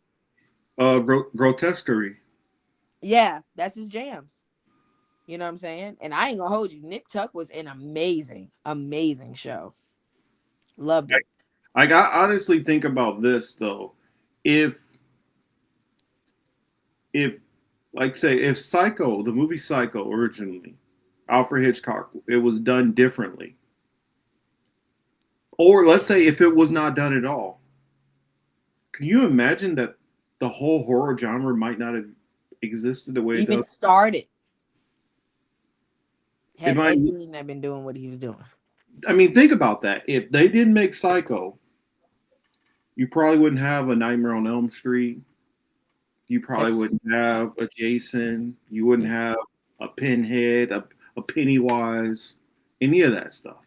[SPEAKER 1] Grotesquerie.
[SPEAKER 2] Yeah, that's his jams. You know what I'm saying? And I ain't gonna hold you. Nip Tuck was an amazing, amazing show. Loved it.
[SPEAKER 1] Like I honestly think about this though, if if like say if Psycho, the movie Psycho originally, Alfred Hitchcock, it was done differently, or let's say if it was not done at all, can you imagine that the whole horror genre might not have existed the way it
[SPEAKER 2] Even
[SPEAKER 1] does?
[SPEAKER 2] started
[SPEAKER 1] It
[SPEAKER 2] had
[SPEAKER 1] might.
[SPEAKER 2] Ed Gein not been doing what he was doing.
[SPEAKER 1] I mean, think about that. If they didn't make Psycho, you probably wouldn't have a Nightmare on Elm Street. You probably
[SPEAKER 2] Texas.
[SPEAKER 1] wouldn't have a Jason. You wouldn't have a Pinhead, a Pennywise, any of that stuff.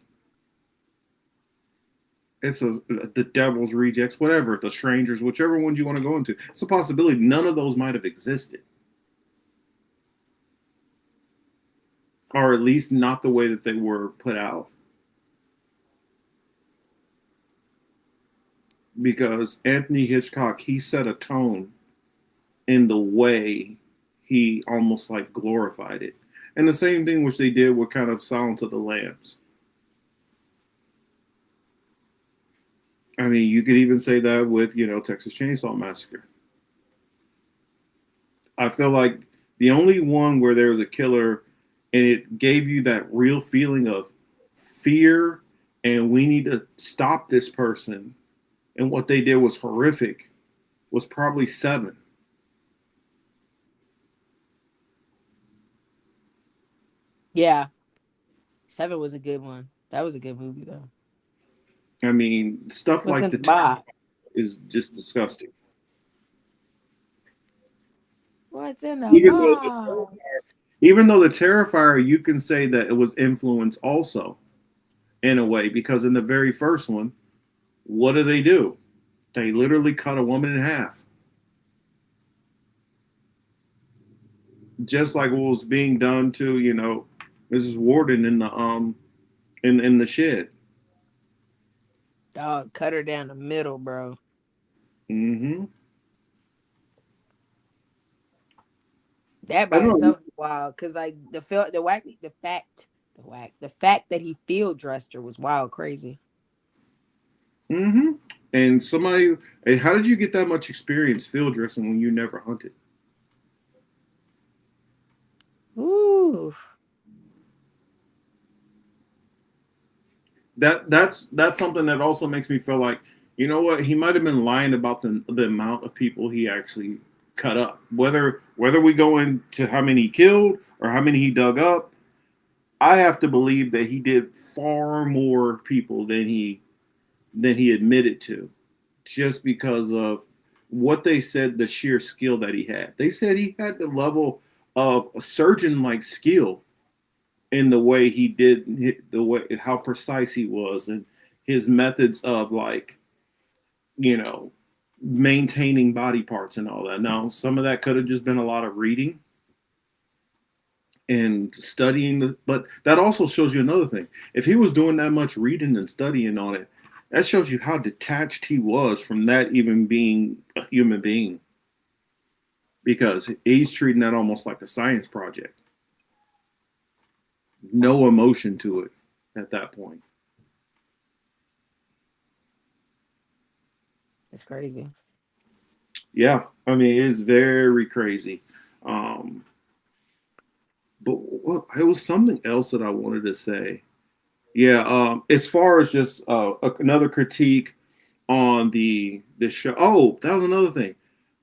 [SPEAKER 1] It's the Devil's Rejects, whatever, the Strangers, whichever ones you want to go into. It's a possibility none of those might have existed, or at least not the way that they were put out. Because Anthony Hitchcock, he set a tone in the way he almost like glorified it. And the same thing which they did with kind of Silence of the Lambs. I mean, you could even say that with, Texas Chainsaw Massacre. I feel like the only one where there was a killer and it gave you that real feeling of fear and we need to stop this person and what they did was horrific was probably Seven.
[SPEAKER 2] Yeah, Seven was a good one. That was a good movie though.
[SPEAKER 1] I mean, stuff
[SPEAKER 2] What's
[SPEAKER 1] like
[SPEAKER 2] in
[SPEAKER 1] the
[SPEAKER 2] the box?
[SPEAKER 1] is just disgusting.
[SPEAKER 2] What's in the
[SPEAKER 1] Even though the
[SPEAKER 2] box?
[SPEAKER 1] even though the Terrifier, you can say that it was influence also in a way because in the very first one, what do? They literally cut a woman in half, just like what was being done to Mrs. Warden in the shed.
[SPEAKER 2] Dog cut her down the middle, bro.
[SPEAKER 1] Hmm.
[SPEAKER 2] That
[SPEAKER 1] I
[SPEAKER 2] by
[SPEAKER 1] don't know.
[SPEAKER 2] itself is wild. Cause like the fact that he field dressed her was wild, crazy.
[SPEAKER 1] Hmm. And somebody, hey, how did you get that much experience field dressing when you never hunted?
[SPEAKER 2] Ooh,
[SPEAKER 1] That's something that also makes me feel like what he might have been lying about the amount of people he actually cut up. Whether we go into how many he killed or how many he dug up, I have to believe that he did far more people than he admitted to, just because of what they said the sheer skill that he had. They said he had the level of a surgeon like skill in the way he did the way how precise he was and his methods of like you know maintaining body parts and all that. Now some of that could have just been a lot of reading and studying but that also shows you another thing. If he was doing that much reading and studying on it, that shows you how detached he was from that even being a human being, because he's treating that almost like a science project. No emotion to it at that point.
[SPEAKER 2] it's crazy.
[SPEAKER 1] Yeah, I mean it's very crazy. Um, but it was something else that I wanted to say. Yeah, as far as just another critique on the show. Oh, that was another thing.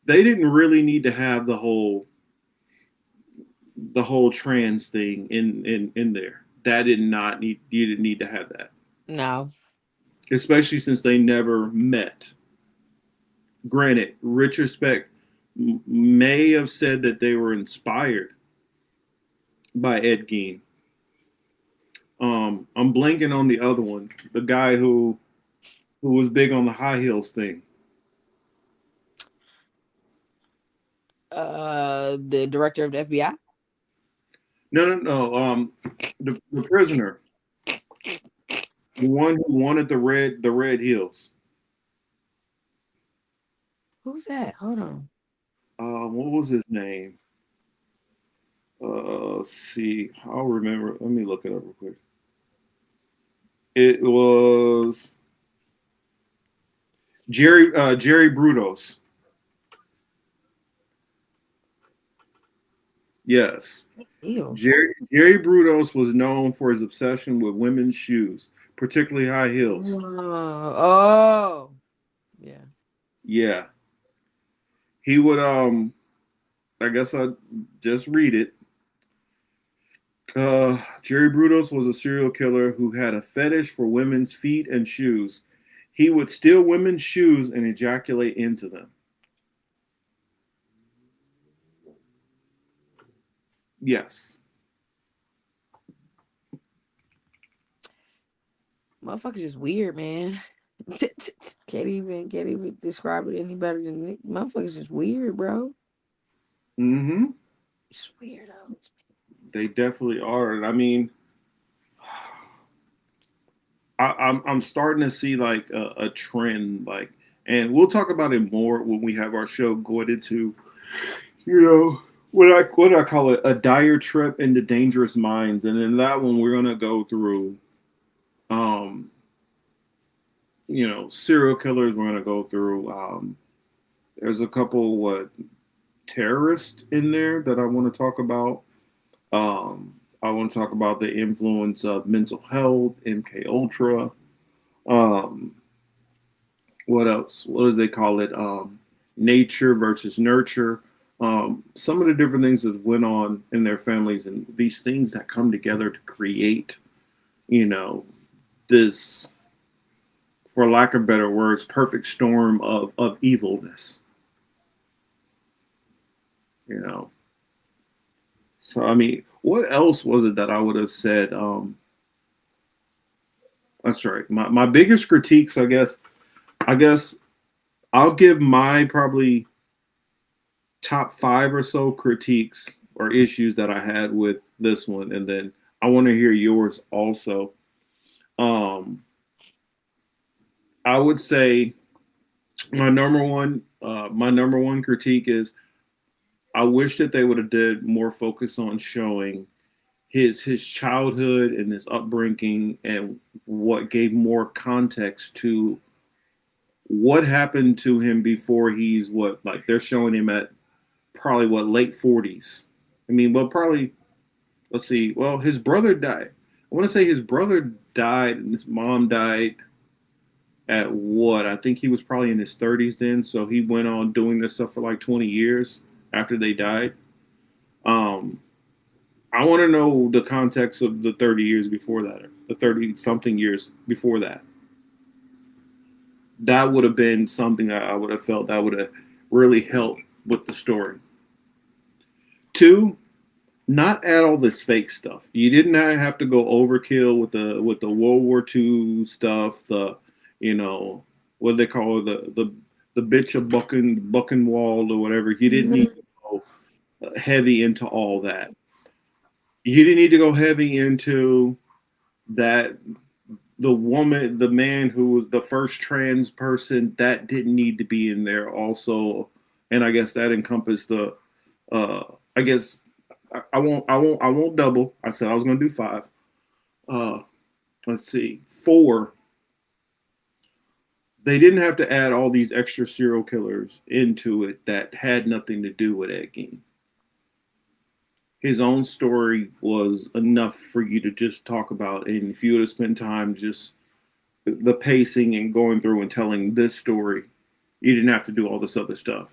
[SPEAKER 1] They didn't really need to have the whole trans thing in there. That did not need you didn't need to have that,
[SPEAKER 2] No.
[SPEAKER 1] especially since they never met. Granted, Richard Speck may have said that they were inspired by Ed Gein. I'm blanking on the other one, the guy who was big on the high heels thing.
[SPEAKER 2] The director of the FBI.
[SPEAKER 1] No, no, no. The prisoner, the one who wanted the red heels.
[SPEAKER 2] Who's that? Hold on.
[SPEAKER 1] What was his name? Let's see. I'll remember. Let me look it up real quick. It was Jerry Brudos. Yes.
[SPEAKER 2] Ew.
[SPEAKER 1] Jerry Brudos was known for his obsession with women's shoes, particularly high heels.
[SPEAKER 2] Oh, yeah.
[SPEAKER 1] Yeah. He would I guess I just read it. Jerry Brudos was a serial killer who had a fetish for women's feet and shoes. He would steal women's shoes and ejaculate into them. Yes.
[SPEAKER 2] Motherfuckers is weird, man. Can't even describe it any better than it. Motherfuckers is weird, bro.
[SPEAKER 1] Mm-hmm.
[SPEAKER 2] It's weirdos.
[SPEAKER 1] They definitely are. And I mean, I'm starting to see like a trend, like, and we'll talk about it more when we have our show going into, you know, what I call it, a dire trip into dangerous minds, and in that one we're gonna go through, um, serial killers. We're gonna go through. There's a couple terrorists in there that I want to talk about. I want to talk about the influence of mental health, MK Ultra. Um, what else? What does they call it? Nature versus nurture. Some of the different things that went on in their families, and these things that come together to create, you know, this, for lack of better words, perfect storm of evilness. You know. So I mean, what else was it that I would have said? That's right. My biggest critiques, I guess I'll give my probably top five or so critiques or issues that I had with this one, and then I want to hear yours also. Um, I would say my number one critique is I wish that they would have did more focus on showing his childhood and his upbringing and what gave more context to what happened to him before he's what, like, they're showing him at probably what, late 40s. I mean, well, probably, let's see, well, his brother died. I want to say his brother died and his mom died at what, I think he was probably in his 30s then, so he went on doing this stuff for like 20 years after they died. um I want to know the context of the 30 years before that, or the 30 something years before that. That would have been something I would have felt that would have really helped with the story. Two, not add all this fake stuff. You didn't have to go overkill with the World War II stuff. The, what do they call it, the bitch of Buchenwald or whatever. You didn't need to go heavy into all that. You didn't need to go heavy into that. The woman, the man who was the first trans person, that didn't need to be in there also. And I guess that encompassed the. I guess I won't double. I said I was going to do five. Uh, let's see, four. They didn't have to add all these extra serial killers into it that had nothing to do with Ed Gein. His own story was enough for you to just talk about, and if you would have spent time just the pacing and going through and telling this story, you didn't have to do all this other stuff.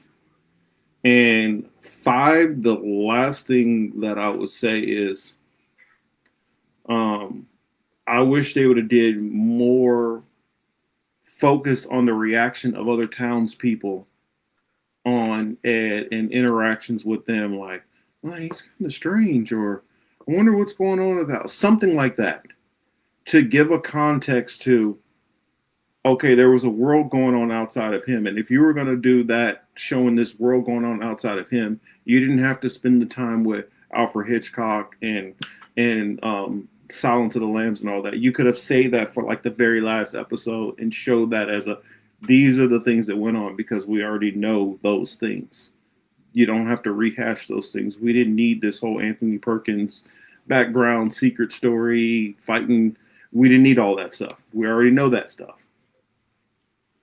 [SPEAKER 1] And five, the last thing that I would say is, um, I wish they would have did more focus on the reaction of other townspeople on Ed and interactions with them, like, well, he's kind of strange, or I wonder what's going on with that, something like that, to give a context to, okay, there was a world going on outside of him. And if you were going to do that, showing this world going on outside of him, you didn't have to spend the time with Alfred Hitchcock and Silence of the Lambs and all that. You could have saved that for like the very last episode and showed that as a These are the things that went on because we already know those things. You don't have to rehash those things. We didn't need this whole Anthony Perkins background secret story fighting. We didn't need all that stuff. We already know that stuff.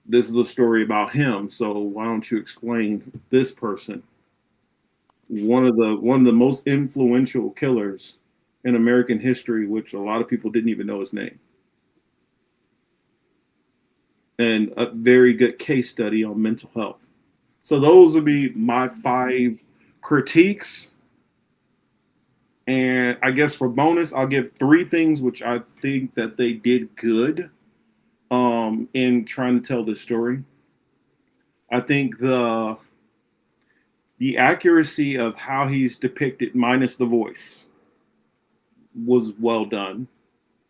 [SPEAKER 1] This is a story about him, so why don't you explain this person, one of the most influential killers in American history, which a lot of people didn't even know his name, and a very good case study on mental health. So those would be my five critiques. And I guess for bonus, I'll give three things which I think that they did good in trying to tell this story. I think the accuracy of how he's depicted, minus the voice, was well done.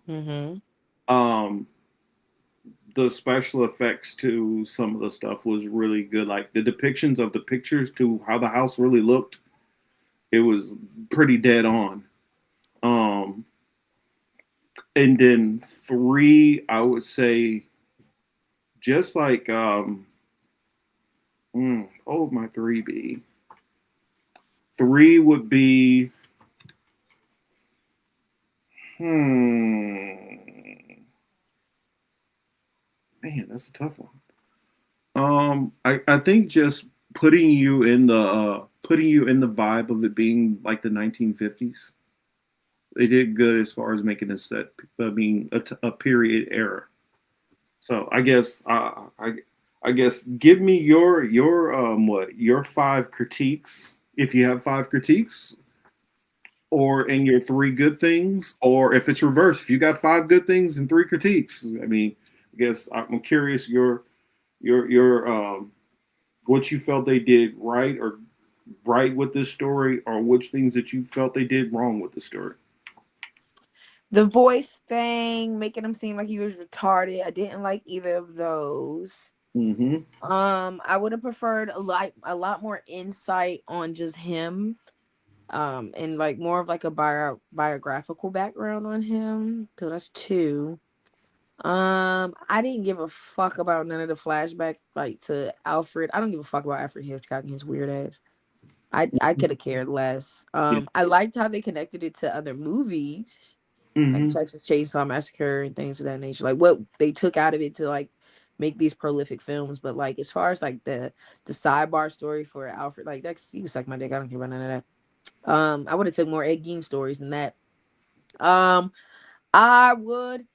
[SPEAKER 2] Mm-hmm.
[SPEAKER 1] Um, the special effects to some of the stuff was really good. Like the depictions of the pictures to how the house really looked, it was pretty dead on. Um, and then three, I would say, just like what would my three be? Three would be hmm man, that's a tough one. I think just putting you in the vibe of it being like the 1950s. They did good as far as making a set, being a period era. So I guess give me your five critiques if you have five critiques, or in your three good things, or if it's reversed, if you got five good things and three critiques. I mean, I guess I'm curious your what you felt they did right with this story, or which things that you felt they did wrong with the story.
[SPEAKER 2] The voice thing, making him seem like he was retarded. I didn't like either of those.
[SPEAKER 1] Mm-hmm.
[SPEAKER 2] I would have preferred a lot more insight on just him. And like more of like a biographical background on him. So that's two. I didn't give a fuck about none of the flashback like to Alfred. I don't give a fuck about Alfred Hitchcock and his weird ass. I could have cared less.
[SPEAKER 1] Yeah.
[SPEAKER 2] I liked how they connected it to other movies, like
[SPEAKER 1] Mm-hmm.
[SPEAKER 2] Texas Chainsaw Massacre and things of that nature. Like what they took out of it to like make these prolific films. But like as far as like the sidebar story for Alfred, like that's you can suck my dick. I don't care about none of that. I would have took more Ed Gein stories than that. Um, I would.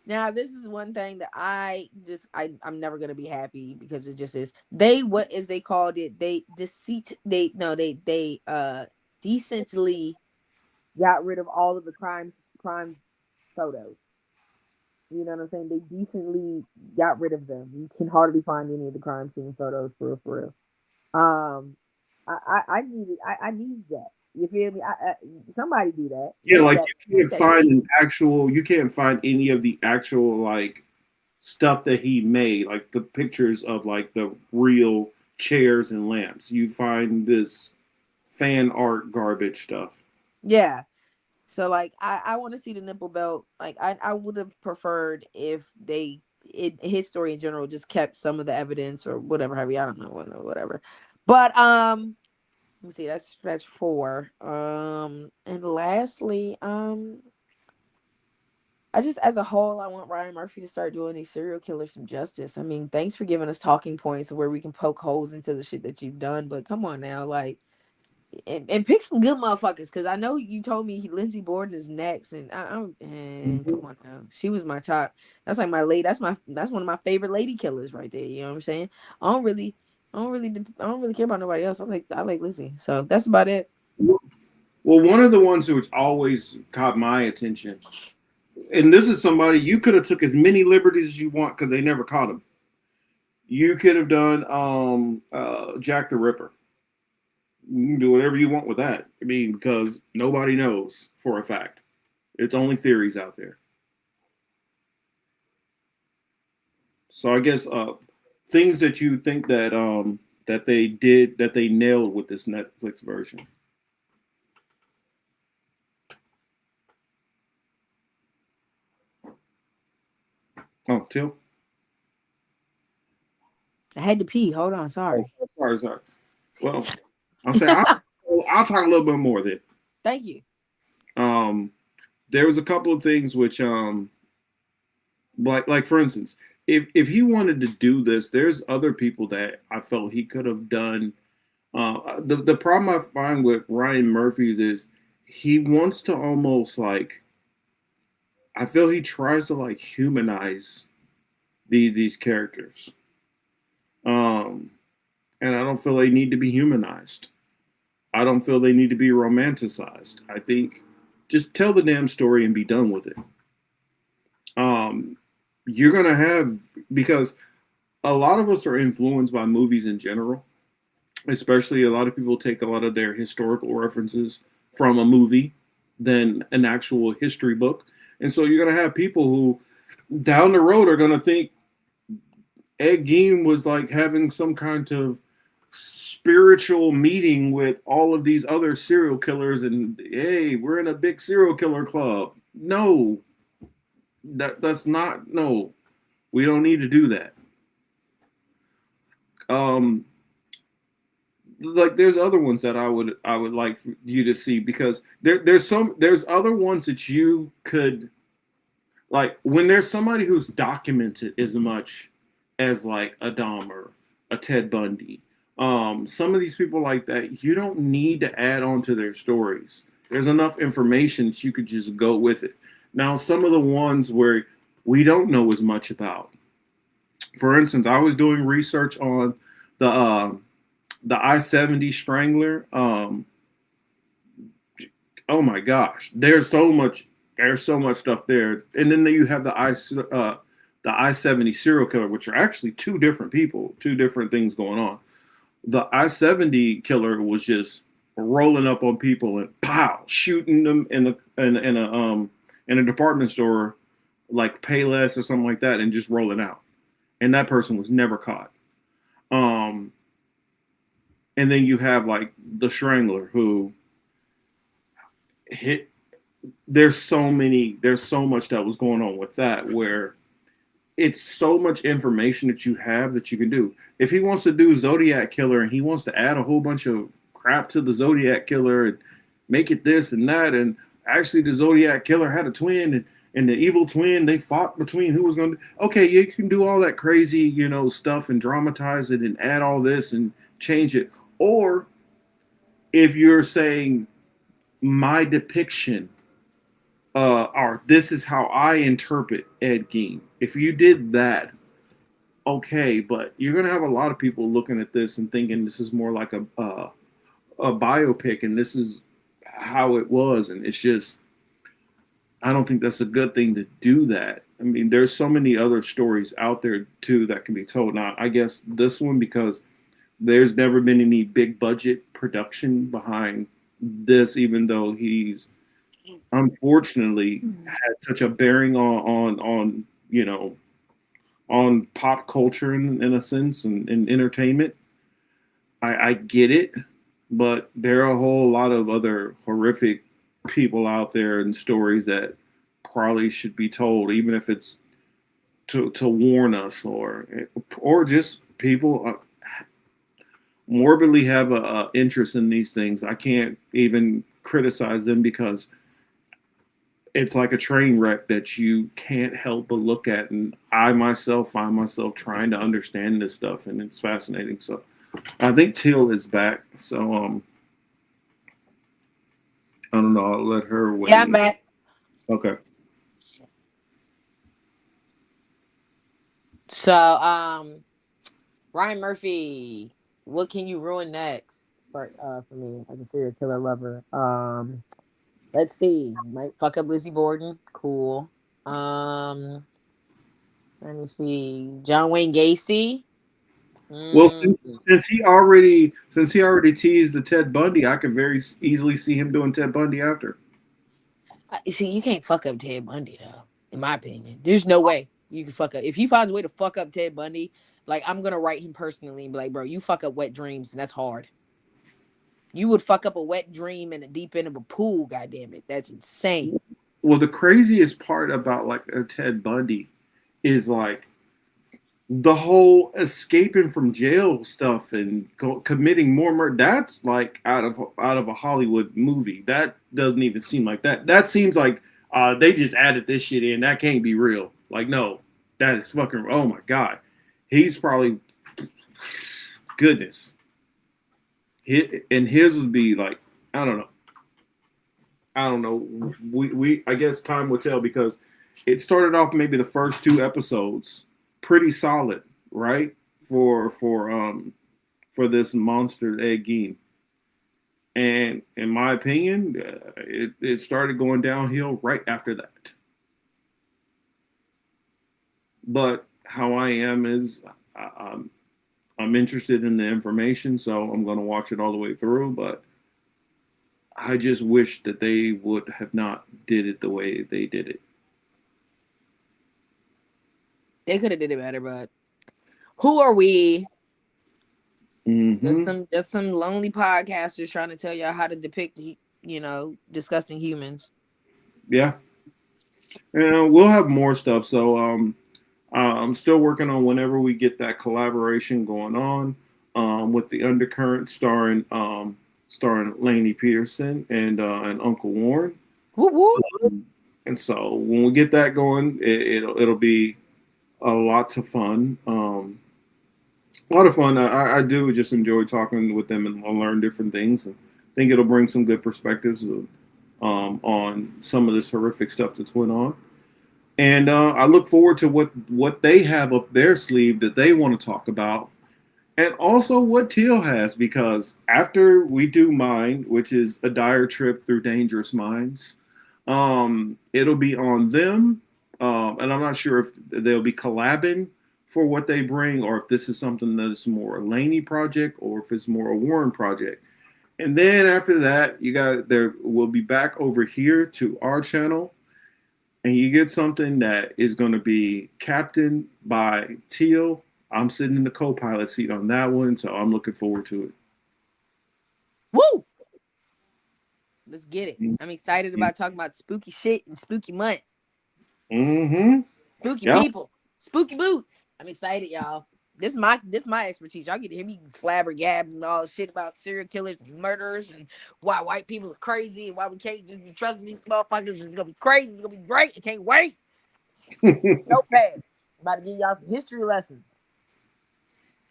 [SPEAKER 2] Now, this is one thing that I'm never gonna be happy because it just is. They what is they called it? They deceit. They no. They decently got rid of all of the crime photos. You know what I'm saying? They decently got rid of them. You can hardly find any of the crime scene photos for real, for real. I need it. I need that. You feel me? Somebody do that.
[SPEAKER 1] Yeah,
[SPEAKER 2] Make
[SPEAKER 1] like
[SPEAKER 2] that.
[SPEAKER 1] you
[SPEAKER 2] Make
[SPEAKER 1] can't
[SPEAKER 2] that shit
[SPEAKER 1] find
[SPEAKER 2] true.
[SPEAKER 1] an actual. You can't find any of the actual like stuff that he made, like the pictures of like the real chairs and lamps. You find this fan art garbage stuff.
[SPEAKER 2] Yeah. So like I want to see the nipple belt. Like I would have preferred if his story in general just kept some of the evidence or whatever have you. I don't know whatever. But let me see. That's four. And lastly, I just as a whole I want Ryan Murphy to start doing these serial killers some justice. I mean, thanks for giving us talking points where we can poke holes into the shit that you've done, but come on now, like and pick some good motherfuckers because I know you told me Lindsay Borden is next, and come on now, she was my top. That's like my lady. That's one of my favorite lady killers right there. You know what I'm saying? I don't really, I don't really care about nobody else. I like Lizzie, so that's about it.
[SPEAKER 1] Well, one of the ones which always caught my attention, and this is somebody you could have took as many liberties as you want because they never caught him. You could have done Jack the Ripper. You can do whatever you want with that. I mean, because nobody knows for a fact. It's only theories out there. So I guess things that you think that they did that they nailed with this Netflix version. Oh, Till.
[SPEAKER 2] I had to pee. Hold on.
[SPEAKER 1] Oh,
[SPEAKER 2] Sorry.
[SPEAKER 1] sorry, sorry. Well, I'll talk a little bit more then.
[SPEAKER 2] Thank you.
[SPEAKER 1] Um, there was a couple of things which like for instance, if he wanted to do this, there's other people that I felt he could have done. The problem I find with Ryan Murphy's is he wants to almost like, I feel he tries to like humanize these characters, um, and I don't feel they need to be humanized. I don't feel they need to be romanticized. I think just tell the damn story and be done with it. Um, you're gonna have, because a lot of us are influenced by movies in general, especially a lot of people take a lot of their historical references from a movie than an actual history book. And so you're going to have people who down the road are going to think Ed Gein was like having some kind of spiritual meeting with all of these other serial killers, and hey, we're in a big serial killer club. No, that's not, no, we don't need to do that. Um, like there's other ones that I would like you to see, because there's other ones that you could, like when there's somebody who's documented as much as like a Dahmer, a Ted Bundy, some of these people like that, you don't need to add on to their stories. There's enough information that you could just go with it. Now, some of the ones where we don't know as much about, for instance, I was doing research on the I-70 Strangler. Oh my gosh, there's so much stuff there. And then you have the I-70 serial killer, which are actually two different people, two different things going on. The I-70 killer was just rolling up on people and pow, shooting them in a department store like Payless or something like that, and just rolling out. And that person was never caught. Um, and then you have like the Strangler, who hit. There's so much that was going on with that, where it's so much information that you have that you can do. If he wants to do Zodiac Killer and he wants to add a whole bunch of crap to the Zodiac Killer and make it this and that, and actually the Zodiac Killer had a twin, and the evil twin, they fought between who was going to, okay, you can do all that crazy, stuff and dramatize it and add all this and change it. Or if you're saying my depiction, or this is how I interpret Ed Gein. If you did that, okay, but you're gonna have a lot of people looking at this and thinking this is more like a biopic, and this is how it was, and it's just, I don't think that's a good thing to do that. I mean, there's so many other stories out there too that can be told. Now, I guess this one, because there's never been any big budget production behind this, even though he's unfortunately had such a bearing on on pop culture in a sense, and entertainment. I get it, but there are a whole lot of other horrific people out there and stories that probably should be told, even if it's to warn us, or just people morbidly have a interest in these things. I can't even criticize them, because it's like a train wreck that you can't help but look at. And I myself find myself trying to understand this stuff, and it's fascinating. So I think Teal is back. So I don't know. I'll let her weigh
[SPEAKER 2] Yeah, I'm
[SPEAKER 1] in.
[SPEAKER 2] back.
[SPEAKER 1] Okay.
[SPEAKER 2] So, Ryan Murphy, what can you ruin next for me as a serial killer lover? Let's see. Might fuck up Lizzie Borden. Cool. Um, Let me see. John Wayne Gacy.
[SPEAKER 1] Well,
[SPEAKER 2] Mm.
[SPEAKER 1] since he already teased the Ted Bundy, I could very easily see him doing Ted Bundy after.
[SPEAKER 2] You see, you can't fuck up Ted Bundy though. In my opinion, there's no way you can fuck up. If he finds a way to fuck up Ted Bundy, like I'm gonna write him personally and be like, bro, you fuck up wet dreams, and that's hard. You would fuck up a wet dream in the deep end of a pool. Goddamn it, that's insane.
[SPEAKER 1] Well, the craziest part about like a Ted Bundy is like the whole escaping from jail stuff and committing more murder, that's like out of a Hollywood movie. That doesn't even seem like that. That seems like they just added this shit in. That can't be real. Like, no, that is fucking, oh my god. He's probably, goodness. And his would be like, I don't know. I don't know. We I guess time will tell, because it started off maybe the first two episodes pretty solid, right? For this monster egg Gien. And in my opinion, it started going downhill right after that. But how I am is I'm interested in the information, so I'm going to watch it all the way through. But I just wish that they would have not did it the way they did it.
[SPEAKER 2] They could have did it better, but who are we?
[SPEAKER 1] Mm-hmm.
[SPEAKER 2] Just some lonely podcasters trying to tell y'all how to depict, disgusting humans.
[SPEAKER 1] Yeah, and we'll have more stuff. So I'm still working on whenever we get that collaboration going on with the Undercurrent, starring Lainey Peterson and Uncle Warren.
[SPEAKER 2] Woo woo.
[SPEAKER 1] And so when we get that going, it'll be a lot of fun. A lot of fun. I do just enjoy talking with them and learn different things. And I think it'll bring some good perspectives on some of this horrific stuff that's went on. And I look forward to what they have up their sleeve that they want to talk about, and also what Teal has, because after we do mine, which is a dire trip through dangerous minds, it'll be on them, and I'm not sure if they'll be collabing for what they bring, or if this is something that is more a Laney project, or if it's more a Warren project. And then after that, you got there. We'll be back over here to our channel, and you get something that is going to be captained by Teal. I'm sitting in the co-pilot seat on that one, so I'm looking forward to it.
[SPEAKER 2] Woo! Let's get it. I'm excited about talking about spooky shit and spooky month.
[SPEAKER 1] Mm-hmm.
[SPEAKER 2] Spooky people. Spooky boots. I'm excited, y'all. This is my expertise. Y'all get to hear me flabbergab and all the shit about serial killers and murderers and why white people are crazy and why we can't just be trusting these motherfuckers. It's gonna be crazy. It's gonna be great. I can't wait. Notepads. About to give y'all some history lessons.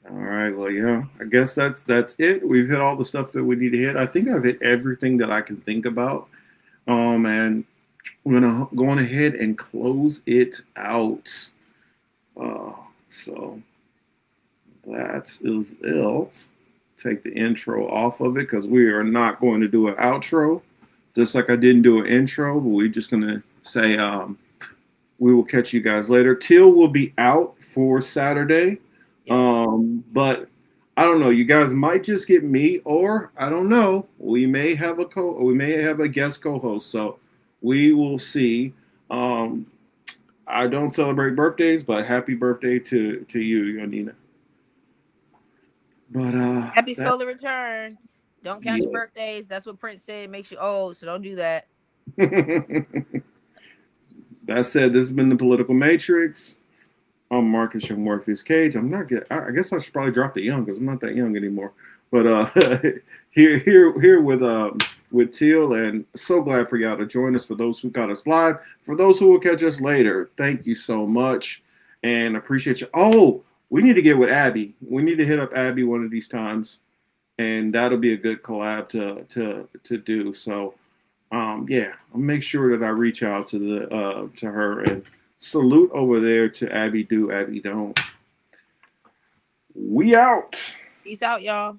[SPEAKER 1] All right. Well, yeah. I guess that's it. We've hit all the stuff that we need to hit. I think I've hit everything that I can think about. And we're gonna go on ahead and close it out. So that is it. Take the intro off of it, because we are not going to do an outro. Just like I didn't do an intro, but we're just gonna say we will catch you guys later. Teal will be out for Saturday. Yes. But I don't know. You guys might just get me, or I don't know. We may have a guest co-host. So we will see. I don't celebrate birthdays, but happy birthday to you, Yonina. But
[SPEAKER 2] happy solar return. Don't count your birthdays. That's what Prince said. It makes you old, so don't do that.
[SPEAKER 1] That said, this has been the Political Matrix. I'm Marcus Young Morpheus Cage. I'm not get. I guess I should probably drop the young, because I'm not that young anymore. But here with Teal, and so glad for y'all to join us. For those who got us live, for those who will catch us later, thank you so much, and appreciate you. Oh, we need to get with Abby. We need to hit up Abby one of these times, and that'll be a good collab to do. So, yeah, I'll make sure that I reach out to her, and salute over there to Abby do, Abby don't. We out.
[SPEAKER 2] Peace out, y'all.